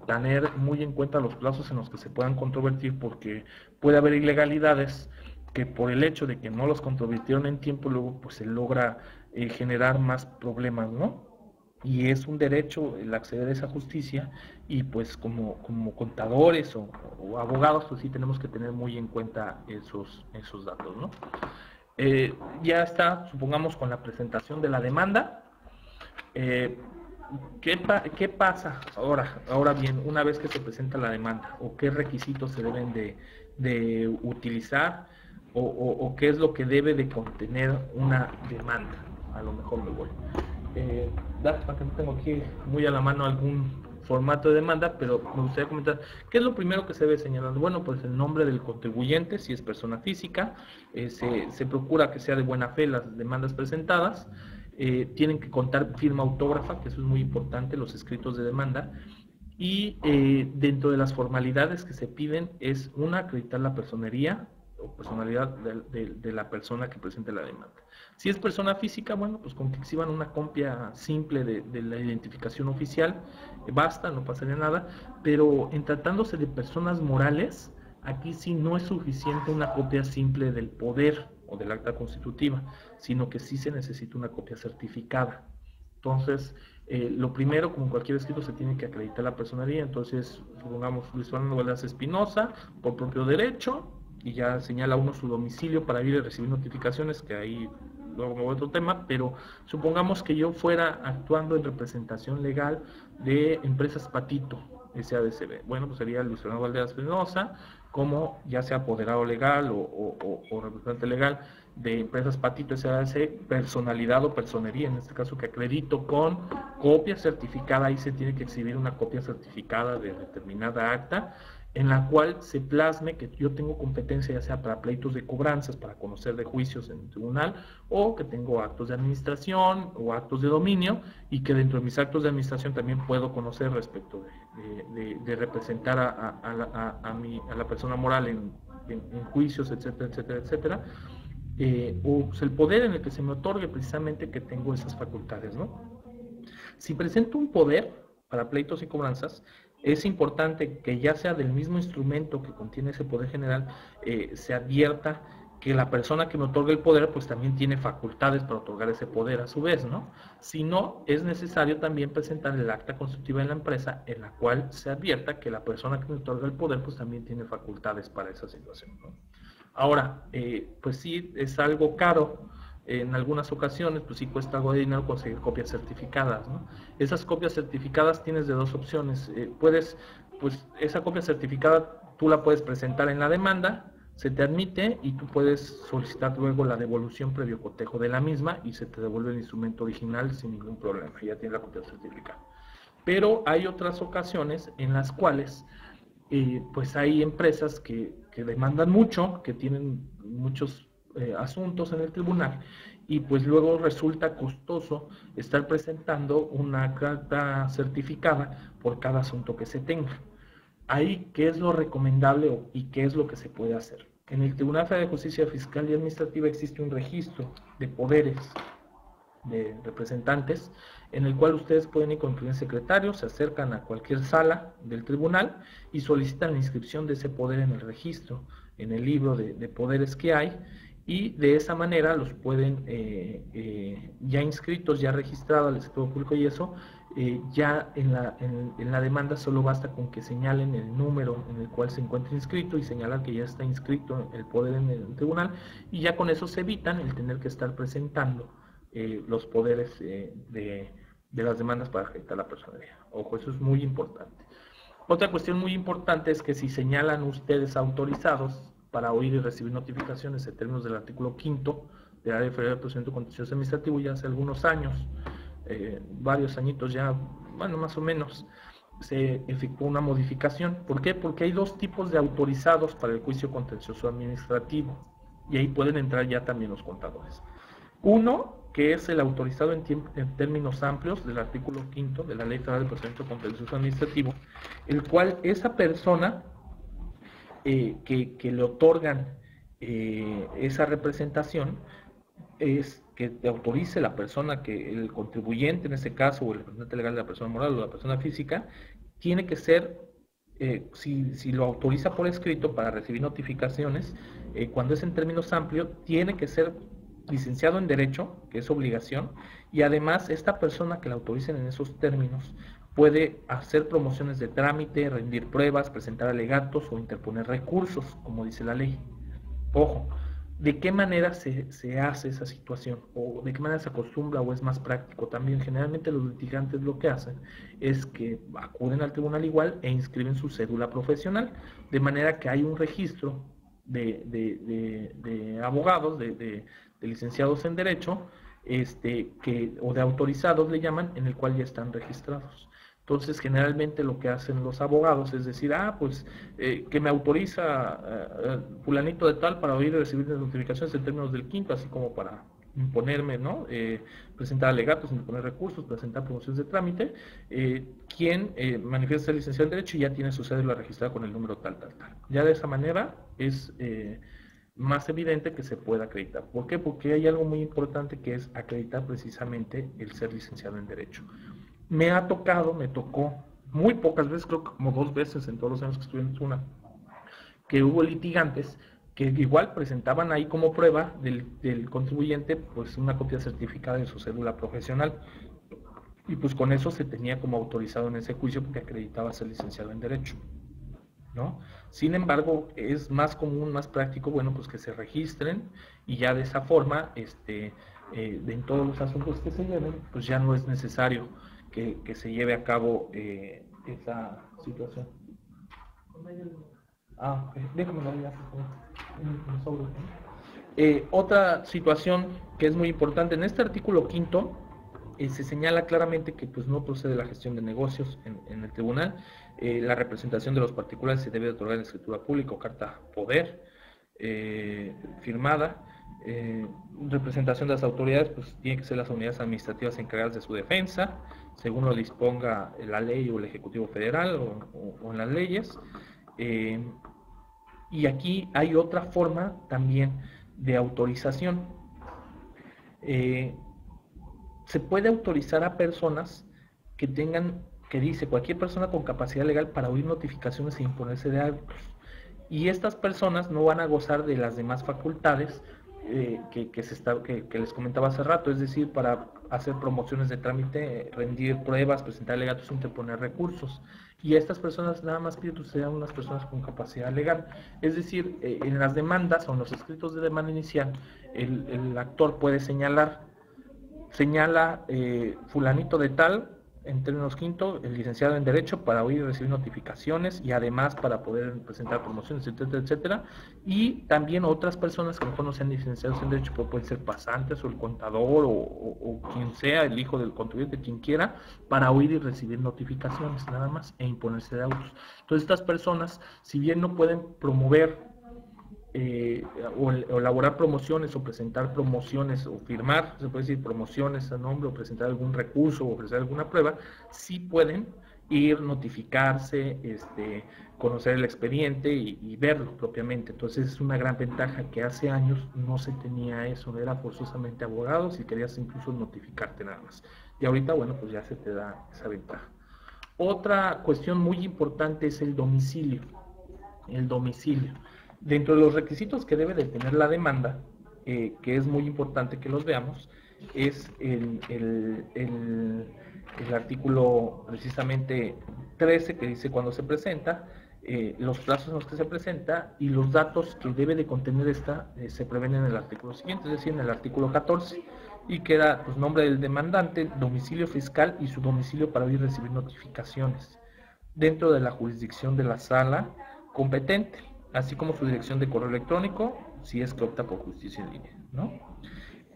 tener muy en cuenta los plazos en los que se puedan controvertir, porque puede haber ilegalidades que por el hecho de que no los controvirtieron en tiempo, luego pues se logra generar más problemas, ¿no? Y es un derecho el acceder a esa justicia y pues como contadores o abogados pues sí tenemos que tener muy en cuenta esos datos, ¿no? Ya está, supongamos, con la presentación de la demanda. ¿Qué pasa ahora bien, una vez que se presenta la demanda? ¿O qué requisitos se deben de utilizar? ¿O qué es lo que debe de contener una demanda? A lo mejor me voy. Para que no tengo aquí muy a la mano algún formato de demanda, pero me gustaría comentar qué es lo primero que se debe señalar. Bueno, pues el nombre del contribuyente, si es persona física, se procura que sea de buena fe las demandas presentadas, tienen que contar firma autógrafa, que eso es muy importante, los escritos de demanda, y dentro de las formalidades que se piden es acreditar la personería o personalidad de la persona que presente la demanda. Si es persona física, bueno, pues con que exhiban una copia simple de la identificación oficial, basta, no pasaría nada, pero en tratándose de personas morales, aquí sí no es suficiente una copia simple del poder o del acta constitutiva, sino que sí se necesita una copia certificada. Entonces, lo primero, como en cualquier escrito, se tiene que acreditar la personería. Entonces, supongamos Luis Fernando Valderas Espinosa, por propio derecho, y ya señala uno su domicilio para ir a recibir notificaciones, que ahí luego me voy a otro tema, pero supongamos que yo fuera actuando en representación legal de Empresas Patito, SADCB. Bueno, pues sería Luis Fernando Valderas Espinosa, como ya sea apoderado legal o representante legal de Empresas Patito SADC, personalidad o personería, en este caso que acredito con copia certificada. Ahí se tiene que exhibir una copia certificada de determinada acta, en la cual se plasme que yo tengo competencia ya sea para pleitos de cobranzas, para conocer de juicios en el tribunal, o que tengo actos de administración o actos de dominio, y que dentro de mis actos de administración también puedo conocer respecto de representar a la persona moral en juicios, etcétera, etcétera, etcétera. O pues, el poder en el que se me otorgue precisamente que tengo esas facultades, ¿no? Si presento un poder para pleitos y cobranzas, es importante que ya sea del mismo instrumento que contiene ese poder general, se advierta que la persona que me otorga el poder pues también tiene facultades para otorgar ese poder a su vez, ¿no? Si no, es necesario también presentar el acta constitutiva de la empresa en la cual se advierta que la persona que me otorga el poder pues también tiene facultades para esa situación, ¿no? Ahora, pues sí, es algo caro. En algunas ocasiones, pues sí cuesta algo de dinero conseguir copias certificadas, ¿no? Esas copias certificadas tienes de dos opciones. Pues esa copia certificada tú la puedes presentar en la demanda, se te admite y tú puedes solicitar luego la devolución previo cotejo de la misma y se te devuelve el instrumento original sin ningún problema, ya tienes la copia certificada. Pero hay otras ocasiones en las cuales pues hay empresas que demandan mucho, que tienen muchos asuntos en el tribunal, y pues luego resulta costoso estar presentando una carta certificada por cada asunto que se tenga. Ahí, ¿qué es lo recomendable y qué es lo que se puede hacer? En el Tribunal Federal de Justicia Fiscal y Administrativa existe un registro de poderes de representantes, en el cual ustedes pueden ir con el primer secretario, se acercan a cualquier sala del tribunal y solicitan la inscripción de ese poder en el registro, en el libro de poderes que hay, y de esa manera los pueden, ya inscritos, ya registrados al sector público y eso, ya en la demanda solo basta con que señalen el número en el cual se encuentra inscrito y señalar que ya está inscrito el poder en el tribunal, y ya con eso se evitan el tener que estar presentando los poderes de las demandas para acreditar la personalidad. Ojo, eso es muy importante. Otra cuestión muy importante es que si señalan ustedes autorizados para oír y recibir notificaciones en términos del artículo 5º de la Ley Federal de Procedimiento Contencioso Administrativo, ya hace algunos años, varios añitos ya, bueno, más o menos, se efectuó una modificación. ¿Por qué? Porque hay dos tipos de autorizados para el juicio contencioso administrativo, y ahí pueden entrar ya también los contadores. Uno, que es el autorizado en términos amplios del artículo 5º de la Ley Federal de Procedimiento Contencioso Administrativo, el cual esa persona que le otorgan esa representación es que te autorice la persona, que el contribuyente en este caso, o el representante legal de la persona moral o la persona física, tiene que ser, si lo autoriza por escrito para recibir notificaciones, cuando es en términos amplios, tiene que ser licenciado en Derecho, que es obligación, y además esta persona que la autoricen en esos términos puede hacer promociones de trámite, rendir pruebas, presentar alegatos o interponer recursos, como dice la ley. Ojo, ¿de qué manera se hace esa situación? ¿O de qué manera se acostumbra o es más práctico? También generalmente los litigantes lo que hacen es que acuden al tribunal igual e inscriben su cédula profesional, de manera que hay un registro de abogados, de licenciados en Derecho, o de autorizados le llaman, en el cual ya están registrados. Entonces, generalmente lo que hacen los abogados es decir, que me autoriza fulanito de tal para oír y recibir las notificaciones en términos del 5º, así como para imponerme, ¿no? Presentar alegatos, imponer recursos, presentar promociones de trámite, quien manifiesta ser licenciado en Derecho y ya tiene su cédula registrada con el número tal, tal, tal. Ya de esa manera es más evidente que se pueda acreditar. ¿Por qué? Porque hay algo muy importante que es acreditar precisamente el ser licenciado en Derecho. Me tocó muy pocas veces, creo que como 2 veces en todos los años que estuve en tribunal, que hubo litigantes que igual presentaban ahí como prueba del contribuyente pues una copia certificada de su cédula profesional. y pues con eso se tenía como autorizado en ese juicio porque acreditaba ser licenciado en Derecho, ¿no? Sin embargo, es más común, más práctico, bueno, pues que se registren y ya de esa forma, en todos los asuntos que se lleven, pues ya no es necesario que se lleve a cabo esa situación. Ok, déjamelo ahí, otra situación que es muy importante, en este artículo quinto se señala claramente que pues no procede la gestión de negocios en el tribunal. La representación de los particulares se debe otorgar en escritura pública o carta poder firmada. Representación de las autoridades pues tiene que ser las unidades administrativas encargadas de su defensa, según lo disponga la ley o el Ejecutivo Federal o en las leyes. Y aquí hay otra forma también de autorización. Se puede autorizar a personas que tengan, que dice, cualquier persona con capacidad legal para oír notificaciones e imponerse de actos. Y estas personas no van a gozar de las demás facultades que les comentaba hace rato, es decir, para hacer promociones de trámite, rendir pruebas, presentar alegatos, interponer recursos. Y a estas personas nada más pide que sean unas personas con capacidad legal. Es decir, en las demandas o en los escritos de demanda inicial, el actor puede señala fulanito de tal, en términos quinto, el licenciado en Derecho para oír y recibir notificaciones y además para poder presentar promociones, etcétera, etcétera. Y también otras personas que mejor no sean licenciados en Derecho, pero pueden ser pasantes o el contador o quien sea, el hijo del contribuyente, quien quiera, para oír y recibir notificaciones nada más e imponerse de autos. Entonces estas personas, si bien no pueden promover o elaborar promociones o presentar promociones o firmar, se puede decir promociones a nombre o presentar algún recurso o ofrecer alguna prueba, sí pueden ir, notificarse, conocer el expediente y verlo propiamente. Entonces es una gran ventaja que hace años no se tenía eso, era forzosamente abogado si querías incluso notificarte nada más. Y ahorita, bueno, pues ya se te da esa ventaja. Otra cuestión muy importante es el domicilio. El domicilio. Dentro de los requisitos que debe de tener la demanda, que es muy importante que los veamos, es el artículo precisamente 13 que dice cuando se presenta, los plazos en los que se presenta y los datos que debe de contener esta se prevén en el artículo siguiente, es decir, en el artículo 14, y queda pues, nombre del demandante, domicilio fiscal y su domicilio para oír y recibir notificaciones dentro de la jurisdicción de la sala competente, así como su dirección de correo electrónico, si es que opta por justicia en línea, ¿no?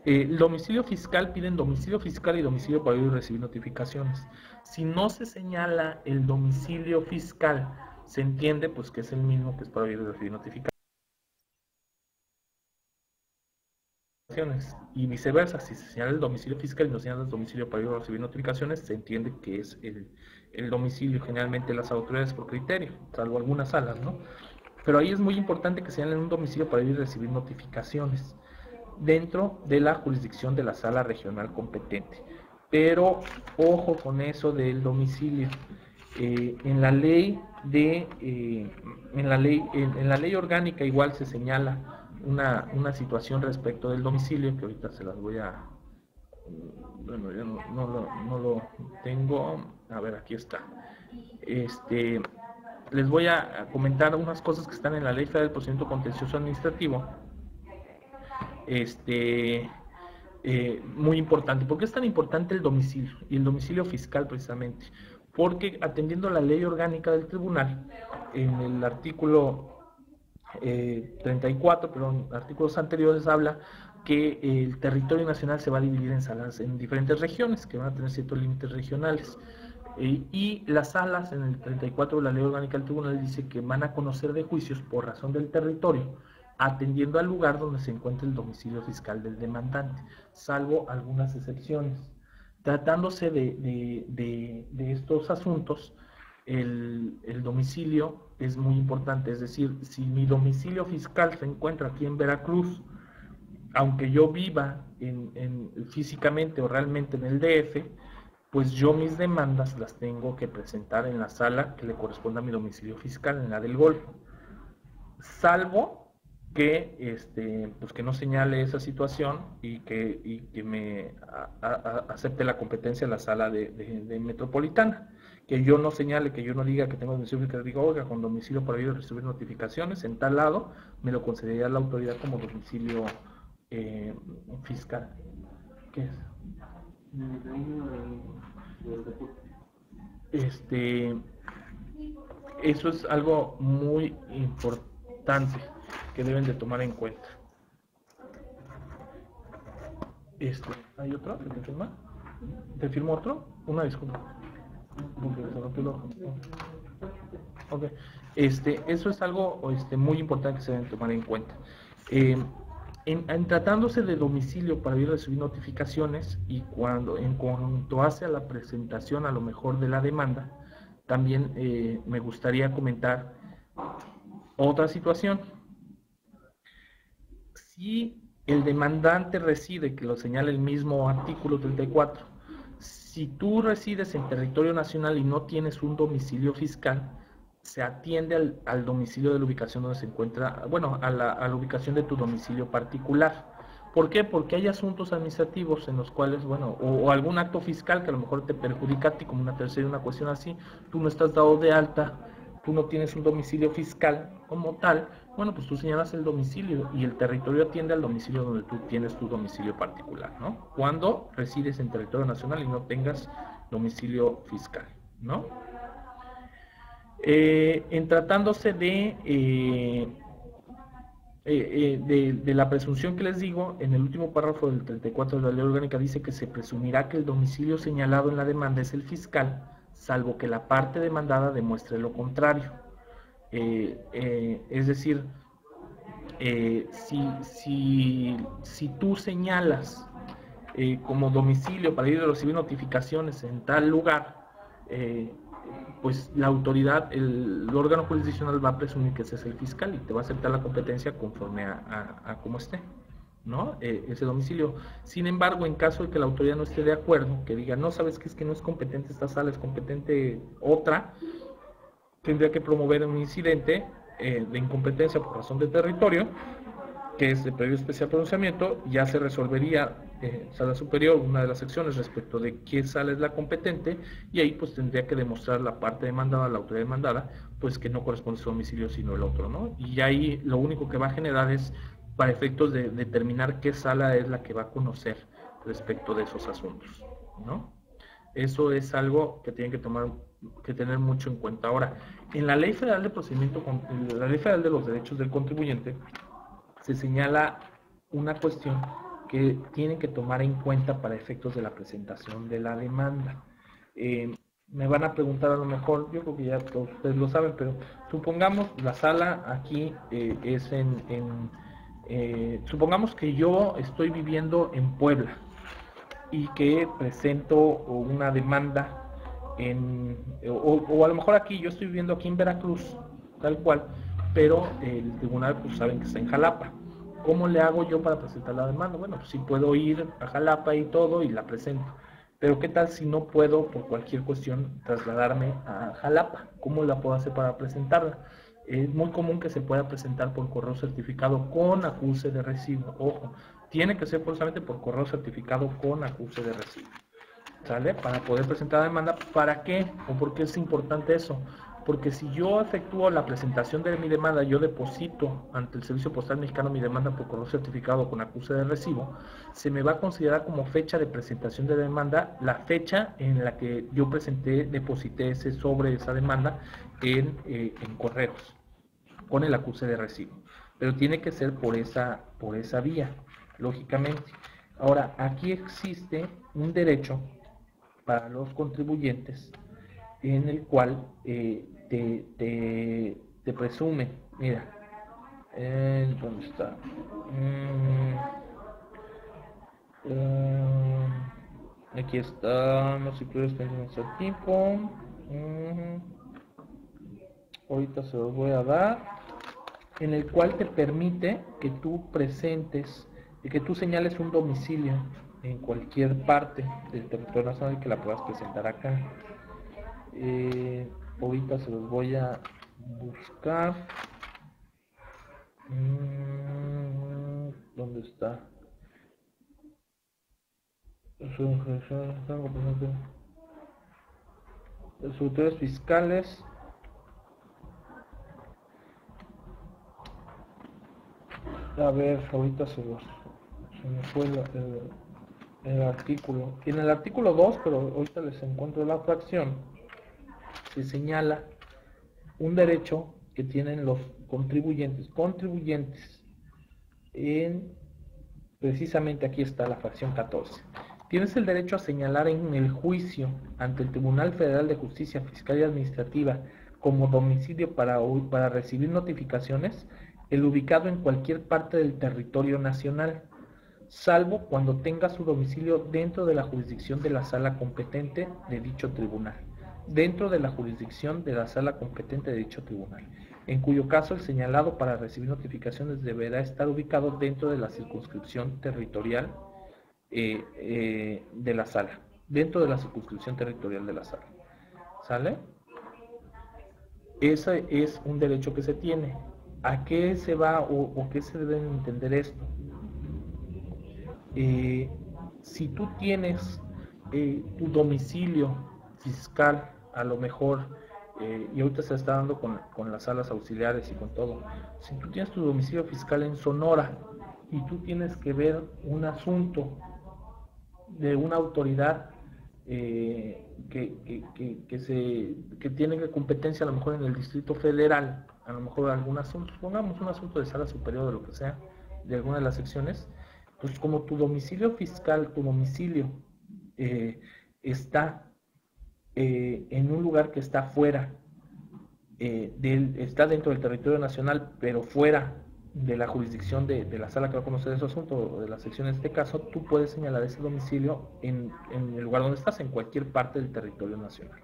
El domicilio fiscal, piden domicilio fiscal y domicilio para oír y recibir notificaciones. Si no se señala el domicilio fiscal, se entiende pues que es el mismo que es para oír y recibir notificaciones. Y viceversa, si se señala el domicilio fiscal y no se señala el domicilio para ir a recibir notificaciones, se entiende que es el domicilio, generalmente las autoridades por criterio, salvo algunas salas, ¿no? Pero ahí es muy importante que señalen un domicilio para ir a recibir notificaciones dentro de la jurisdicción de la sala regional competente. Pero ojo con eso del domicilio. En la ley orgánica igual se señala una situación respecto del domicilio que ahorita se las voy a, bueno, yo no lo tengo, a ver, aquí está. Les voy a comentar unas cosas que están en la Ley Federal del Procedimiento Contencioso Administrativo. Muy importante. ¿Por qué es tan importante el domicilio? Y el domicilio fiscal precisamente. Porque atendiendo la ley orgánica del tribunal, en el artículo 34, perdón, artículos anteriores habla que el territorio nacional se va a dividir en salas en diferentes regiones, que van a tener ciertos límites regionales. Y las salas en el 34 de la ley orgánica del tribunal dice que van a conocer de juicios por razón del territorio, atendiendo al lugar donde se encuentra el domicilio fiscal del demandante, salvo algunas excepciones. Tratándose de estos asuntos, el domicilio es muy importante, es decir, si mi domicilio fiscal se encuentra aquí en Veracruz, aunque yo viva físicamente o realmente en el DF, pues yo mis demandas las tengo que presentar en la sala que le corresponda a mi domicilio fiscal, en la del Golfo. Salvo que pues que no señale esa situación y que me acepte la competencia en la sala de metropolitana. Que yo no señale, que yo no diga que tengo domicilio, que diga, oiga, con domicilio para ir a recibir notificaciones en tal lado, me lo concedería la autoridad como domicilio fiscal. ¿Qué es? Eso es algo muy importante que deben de tomar en cuenta. ¿Hay otro? ¿Te firma? ¿Te firmo otro? Una disculpa. Porque se rompió el ojo. Ok. Eso es algo muy importante que se deben tomar en cuenta. En tratándose de domicilio para ir a recibir notificaciones y en cuanto hace a la presentación a lo mejor de la demanda, también me gustaría comentar otra situación. Si el demandante reside, que lo señala el mismo artículo 34, si tú resides en territorio nacional y no tienes un domicilio fiscal, se atiende al domicilio de la ubicación donde se encuentra, bueno, a la ubicación de tu domicilio particular. ¿Por qué? Porque hay asuntos administrativos en los cuales, bueno, o algún acto fiscal que a lo mejor te perjudica a ti como una tercera, una cuestión así, tú no estás dado de alta, tú no tienes un domicilio fiscal como tal, bueno, pues tú señalas el domicilio y el territorio atiende al domicilio donde tú tienes tu domicilio particular, ¿no? Cuando resides en territorio nacional y no tengas domicilio fiscal, ¿no? En tratándose de la presunción que les digo, en el último párrafo del 34 de la Ley Orgánica dice que se presumirá que el domicilio señalado en la demanda es el fiscal, salvo que la parte demandada demuestre lo contrario. Es decir, si tú señalas como domicilio para ir a recibir notificaciones en tal lugar, pues la autoridad, el órgano jurisdiccional va a presumir que ese es el fiscal y te va a aceptar la competencia conforme a cómo esté, ¿no? Ese domicilio. Sin embargo, en caso de que la autoridad no esté de acuerdo, que diga, no, sabes que es que no es competente esta sala, es competente otra, tendría que promover un incidente de incompetencia por razón de territorio, que es de previo especial pronunciamiento, ya se resolvería sala superior una de las secciones respecto de qué sala es la competente, y ahí pues tendría que demostrar la parte demandada, la autoridad demandada, pues que no corresponde a su domicilio sino el otro, ¿no? Y ahí lo único que va a generar es para efectos de determinar qué sala es la que va a conocer respecto de esos asuntos, ¿no? Eso es algo que tienen que tener mucho en cuenta. Ahora, en la Ley Federal de Procedimiento, en la Ley Federal de los Derechos del Contribuyente, se señala una cuestión que tienen que tomar en cuenta para efectos de la presentación de la demanda. Me van a preguntar a lo mejor, yo creo que ya todos ustedes lo saben, pero supongamos la sala aquí es supongamos que yo estoy viviendo en Puebla y que presento una demanda o a lo mejor aquí, yo estoy viviendo aquí en Veracruz, tal cual, pero el tribunal pues saben que está en Jalapa. ¿Cómo le hago yo para presentar la demanda? Bueno, pues sí puedo ir a Jalapa y todo y la presento. Pero ¿qué tal si no puedo por cualquier cuestión trasladarme a Jalapa? ¿Cómo la puedo hacer para presentarla? Es muy común que se pueda presentar por correo certificado con acuse de recibo. Ojo, tiene que ser forzosamente por correo certificado con acuse de recibo. ¿Sale? Para poder presentar la demanda. ¿Para qué? ¿O por qué es importante eso? Porque si yo efectúo la presentación de mi demanda, yo deposito ante el Servicio Postal Mexicano mi demanda por correo certificado con acuse de recibo, se me va a considerar como fecha de presentación de demanda la fecha en la que yo deposité ese sobre esa demanda en correos con el acuse de recibo. Pero tiene que ser por esa vía, lógicamente. Ahora, aquí existe un derecho para los contribuyentes en el cual te presume, mira, ¿dónde está? Aquí está, no sé qué es nuestro tipo. Ahorita se los voy a dar, en el cual te permite que tú presentes, que tú señales un domicilio en cualquier parte del territorio nacional y que la puedas presentar acá. Ahorita se los voy a buscar. ¿Dónde está? Los auditores fiscales. A ver, ahorita se me fue el artículo. En el artículo 2, pero ahorita les encuentro la fracción, se señala un derecho que tienen los contribuyentes en, precisamente aquí está la fracción 14. Tienes el derecho a señalar en el juicio ante el Tribunal Federal de Justicia Fiscal y Administrativa como domicilio para recibir notificaciones el ubicado en cualquier parte del territorio nacional, salvo cuando tenga su domicilio dentro de la jurisdicción de la sala competente de dicho tribunal, dentro de la jurisdicción de la sala competente de dicho tribunal, en cuyo caso el señalado para recibir notificaciones deberá estar ubicado dentro de la circunscripción territorial de la sala, dentro de la circunscripción territorial de la sala. ¿Sale? Ese es un derecho que se tiene. ¿A qué se va o qué se debe entender esto? Si tú tienes tu domicilio fiscal, a lo mejor, y ahorita se está dando con las salas auxiliares y con todo, si tú tienes tu domicilio fiscal en Sonora y tú tienes que ver un asunto de una autoridad que tiene competencia a lo mejor en el Distrito Federal, a lo mejor algún asunto, pongamos un asunto de sala superior de lo que sea, de alguna de las secciones, pues como tu domicilio fiscal, tu domicilio está en un lugar que está fuera, está dentro del territorio nacional, pero fuera de la jurisdicción de la sala que va a conocer ese asunto, o de la sección en este caso, tú puedes señalar ese domicilio en el lugar donde estás, en cualquier parte del territorio nacional.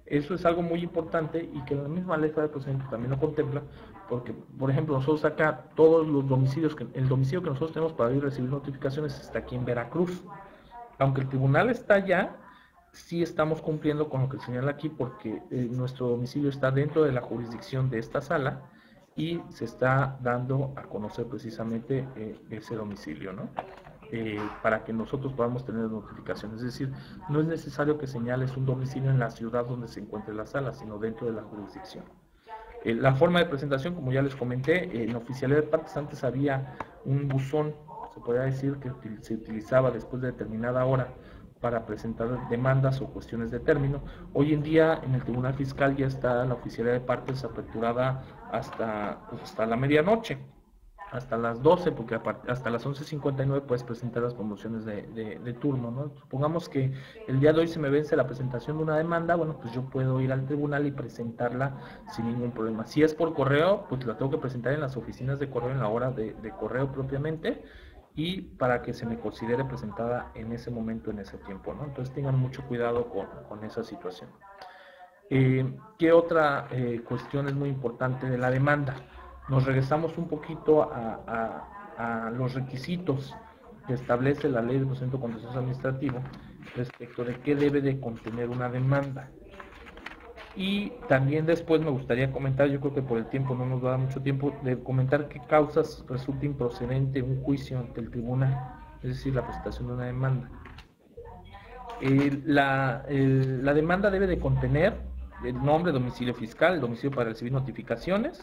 Eso es algo muy importante y que la misma ley de procedimiento también lo contempla, porque, por ejemplo, nosotros acá, todos los domicilios, el domicilio que nosotros tenemos para ir a recibir notificaciones está aquí en Veracruz. Aunque el tribunal está allá, sí estamos cumpliendo con lo que señala aquí, porque nuestro domicilio está dentro de la jurisdicción de esta sala y se está dando a conocer precisamente ese domicilio, ¿no? Para que nosotros podamos tener notificaciones. Es decir, no es necesario que señales un domicilio en la ciudad donde se encuentre la sala, sino dentro de la jurisdicción. La forma de presentación, como ya les comenté, en oficialidad de partes antes había un buzón, se podría decir, que se utilizaba después de determinada hora para presentar demandas o cuestiones de término. Hoy en día en el Tribunal Fiscal ya está la oficialidad de partes aperturada hasta la medianoche, hasta las 12, porque hasta las 11:59 puedes presentar las promociones de turno, ¿no? Supongamos que el día de hoy se me vence la presentación de una demanda, bueno, pues yo puedo ir al tribunal y presentarla sin ningún problema. Si es por correo, pues la tengo que presentar en las oficinas de correo en la hora de correo propiamente, y para que se me considere presentada en ese momento, en ese tiempo, ¿no? Entonces tengan mucho cuidado con esa situación. ¿Qué otra cuestión es muy importante de la demanda? Nos regresamos un poquito a los requisitos que establece la Ley de Procedimiento Contencioso Administrativo respecto de qué debe de contener una demanda. Y también después me gustaría comentar, yo creo que por el tiempo no nos va a dar mucho tiempo, de comentar qué causas resulta improcedente un juicio ante el tribunal, es decir, la presentación de una demanda. La demanda debe de contener el nombre, domicilio fiscal, el domicilio para recibir notificaciones.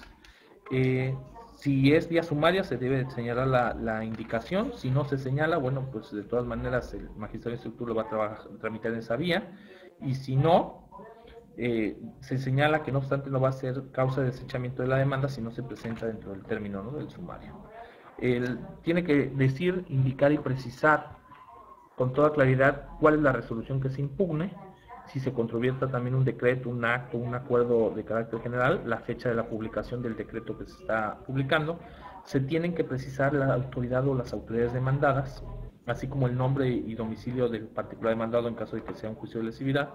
Si es vía sumaria se debe señalar la indicación. Si no se señala, bueno, pues de todas maneras el magistrado de instructor lo va a tramitar en esa vía. Y si no, se señala que no obstante no va a ser causa de desechamiento de la demanda si no se presenta dentro del término, ¿no?, del sumario. Tiene que decir, indicar y precisar con toda claridad cuál es la resolución que se impugne, si se controvierta también un decreto, un acto, un acuerdo de carácter general, la fecha de la publicación del decreto que se está publicando. Se tienen que precisar la autoridad o las autoridades demandadas, así como el nombre y domicilio del particular demandado en caso de que sea un juicio de lesividad,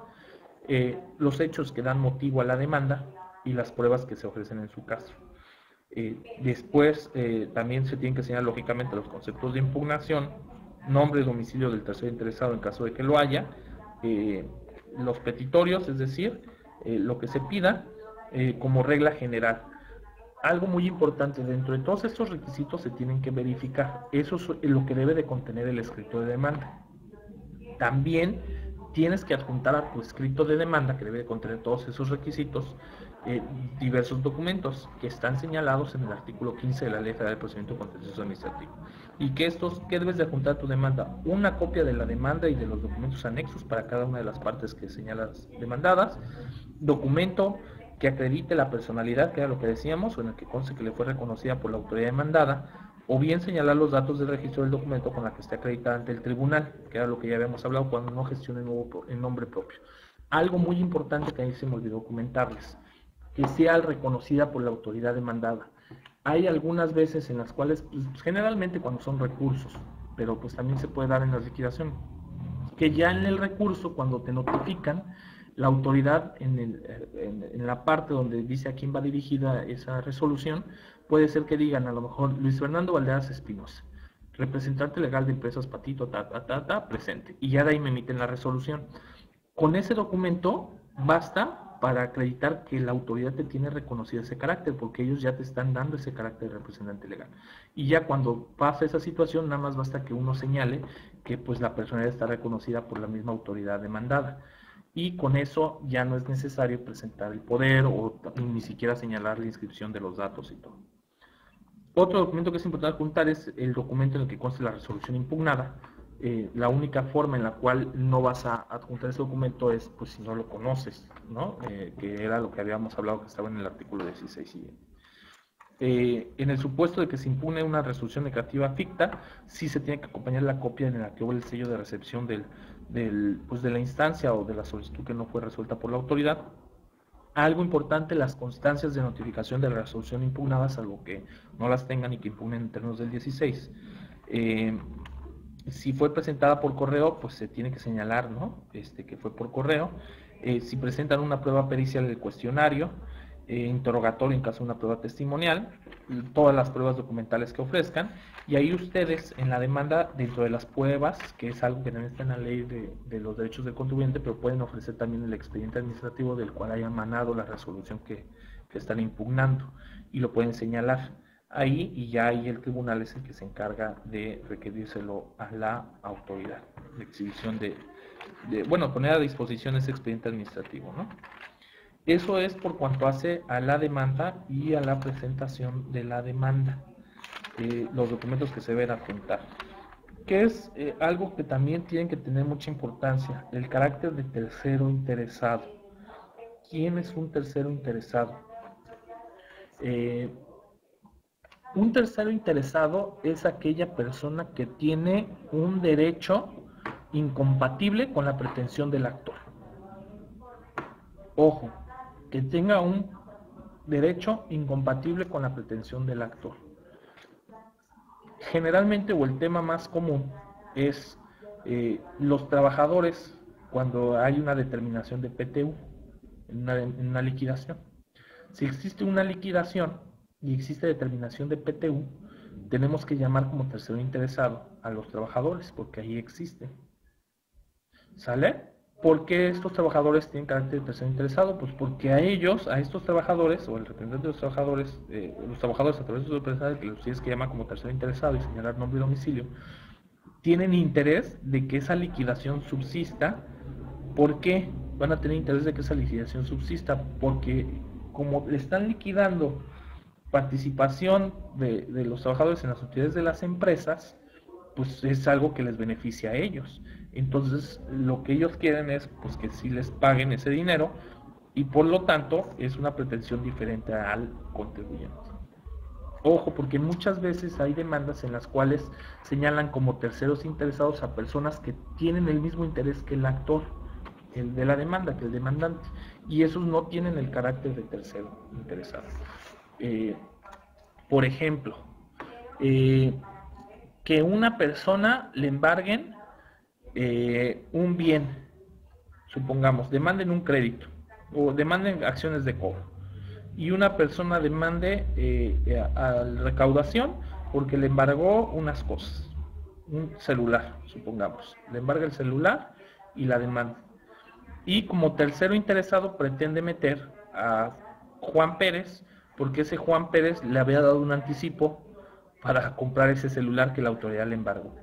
los hechos que dan motivo a la demanda y las pruebas que se ofrecen en su caso. Después también se tienen que señalar lógicamente los conceptos de impugnación, nombre y domicilio del tercero interesado en caso de que lo haya, los petitorios, es decir, lo que se pida como regla general. Algo muy importante, dentro de todos estos requisitos se tienen que verificar. Eso es lo que debe de contener el escrito de demanda. También tienes que adjuntar a tu escrito de demanda, que debe de contener todos esos requisitos, diversos documentos que están señalados en el artículo 15 de la Ley Federal del Procedimiento Contencioso Administrativo. ¿Y qué debes de adjuntar a tu demanda? Una copia de la demanda y de los documentos anexos para cada una de las partes que señalas demandadas, documento que acredite la personalidad, que era lo que decíamos, o en el que conste que le fue reconocida por la autoridad demandada, o bien señalar los datos del registro del documento con la que esté acreditada ante el tribunal, que era lo que ya habíamos hablado cuando no gestione en nombre propio. Algo muy importante que ahí se me olvidó comentarles, que sea reconocida por la autoridad demandada. Hay algunas veces en las cuales, pues, generalmente cuando son recursos, pero pues también se puede dar en la liquidación, que ya en el recurso, cuando te notifican, la autoridad en la parte donde dice a quién va dirigida esa resolución, puede ser que digan a lo mejor Luis Fernando Valderas Espinosa, representante legal de Empresas Patito, presente, y ya de ahí me emiten la resolución. Con ese documento basta para acreditar que la autoridad te tiene reconocido ese carácter, porque ellos ya te están dando ese carácter de representante legal. Y ya cuando pasa esa situación, nada más basta que uno señale que pues la personalidad está reconocida por la misma autoridad demandada. Y con eso ya no es necesario presentar el poder o ni siquiera señalar la inscripción de los datos y todo. Otro documento que es importante adjuntar es el documento en el que conste la resolución impugnada. La única forma en la cual no vas a adjuntar ese documento es pues si no lo conoces, ¿no? Que era lo que habíamos hablado que estaba en el artículo 16 siguiente. En el supuesto de que se impugne una resolución negativa ficta, sí se tiene que acompañar la copia en la que hubo el sello de recepción de la instancia o de la solicitud que no fue resuelta por la autoridad. Algo importante, las constancias de notificación de la resolución impugnada, salvo que no las tengan y que impugnen en términos del 16. Si fue presentada por correo, pues se tiene que señalar, ¿no? Que fue por correo. Si presentan una prueba pericial del cuestionario, interrogatorio en caso de una prueba testimonial, todas las pruebas documentales que ofrezcan, y ahí ustedes en la demanda, dentro de las pruebas, que es algo que también está en la ley de los derechos del contribuyente, pero pueden ofrecer también el expediente administrativo del cual haya emanado la resolución que están impugnando, y lo pueden señalar ahí, y ya ahí el tribunal es el que se encarga de requerírselo a la autoridad, de exhibición poner a disposición ese expediente administrativo, ¿no? Eso es por cuanto hace a la demanda y a la presentación de la demanda, los documentos que se deben adjuntar. Que es algo que también tienen que tener mucha importancia, el carácter de tercero interesado. ¿Quién es un tercero interesado? Un tercero interesado es aquella persona que tiene un derecho incompatible con la pretensión del actor. Ojo, que tenga un derecho incompatible con la pretensión del actor. Generalmente, o el tema más común, es los trabajadores cuando hay una determinación de PTU, en una liquidación. Si existe una liquidación y existe determinación de PTU, tenemos que llamar como tercero interesado a los trabajadores, porque ahí existe. ¿Sale? ¿Por qué estos trabajadores tienen carácter de tercero interesado? Pues porque a estos trabajadores, o el representante de los trabajadores a través de su representante, que los tienes que llamar como tercero interesado y señalar nombre y domicilio, tienen interés de que esa liquidación subsista. ¿Por qué van a tener interés de que esa liquidación subsista? Porque como le están liquidando participación de los trabajadores en las utilidades de las empresas, pues es algo que les beneficia a ellos. Entonces, lo que ellos quieren es pues que sí les paguen ese dinero, y por lo tanto es una pretensión diferente al contribuyente. Ojo, porque muchas veces hay demandas en las cuales señalan como terceros interesados a personas que tienen el mismo interés que el actor, el de la demanda, que el demandante, y esos no tienen el carácter de tercero interesado. Por ejemplo, que una persona le embarguen un bien, supongamos, demanden un crédito o demanden acciones de cobro, y una persona demande a la recaudación porque le embargó unas cosas, un celular, supongamos, le embarga el celular y la demanda, y como tercero interesado pretende meter a Juan Pérez porque ese Juan Pérez le había dado un anticipo para comprar ese celular que la autoridad le embargó.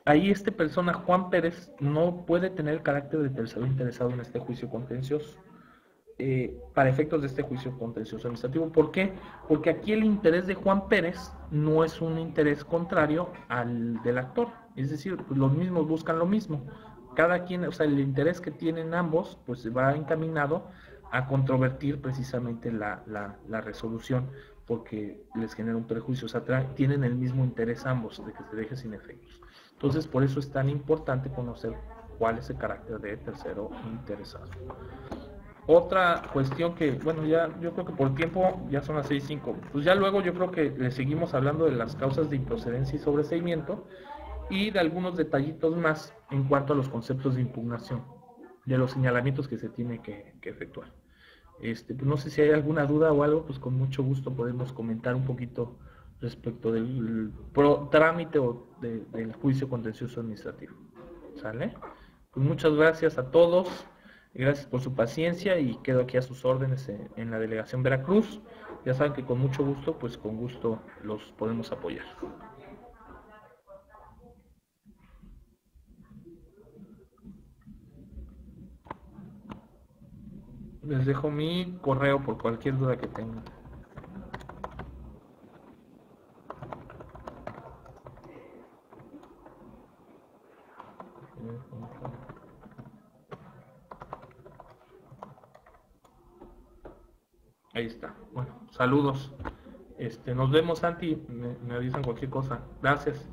Ahí persona, Juan Pérez, no puede tener el carácter de tercero interesado en este juicio contencioso. Para efectos de este juicio contencioso administrativo. ¿Por qué? Porque aquí el interés de Juan Pérez no es un interés contrario al del actor. Es decir, pues los mismos buscan lo mismo. Cada quien, o sea, el interés que tienen ambos, pues va encaminado a controvertir precisamente la resolución, porque les genera un perjuicio. O sea, tienen el mismo interés ambos de que se deje sin efectos. Entonces, por eso es tan importante conocer cuál es el carácter de tercero interesado. Otra cuestión que, bueno, ya yo creo que por tiempo ya son las 6:05. Pues ya luego yo creo que le seguimos hablando de las causas de improcedencia y sobreseimiento y de algunos detallitos más en cuanto a los conceptos de impugnación, de los señalamientos que se tiene que efectuar. Pues no sé si hay alguna duda o algo, pues con mucho gusto podemos comentar un poquito respecto del trámite o del juicio contencioso administrativo. ¿Sale? Pues muchas gracias a todos. Gracias por su paciencia y quedo aquí a sus órdenes en la delegación Veracruz. Ya saben que con mucho gusto, pues con gusto los podemos apoyar. Les dejo mi correo por cualquier duda que tengan. Ahí está. Bueno, saludos. Nos vemos, Santi. Me avisan cualquier cosa. Gracias.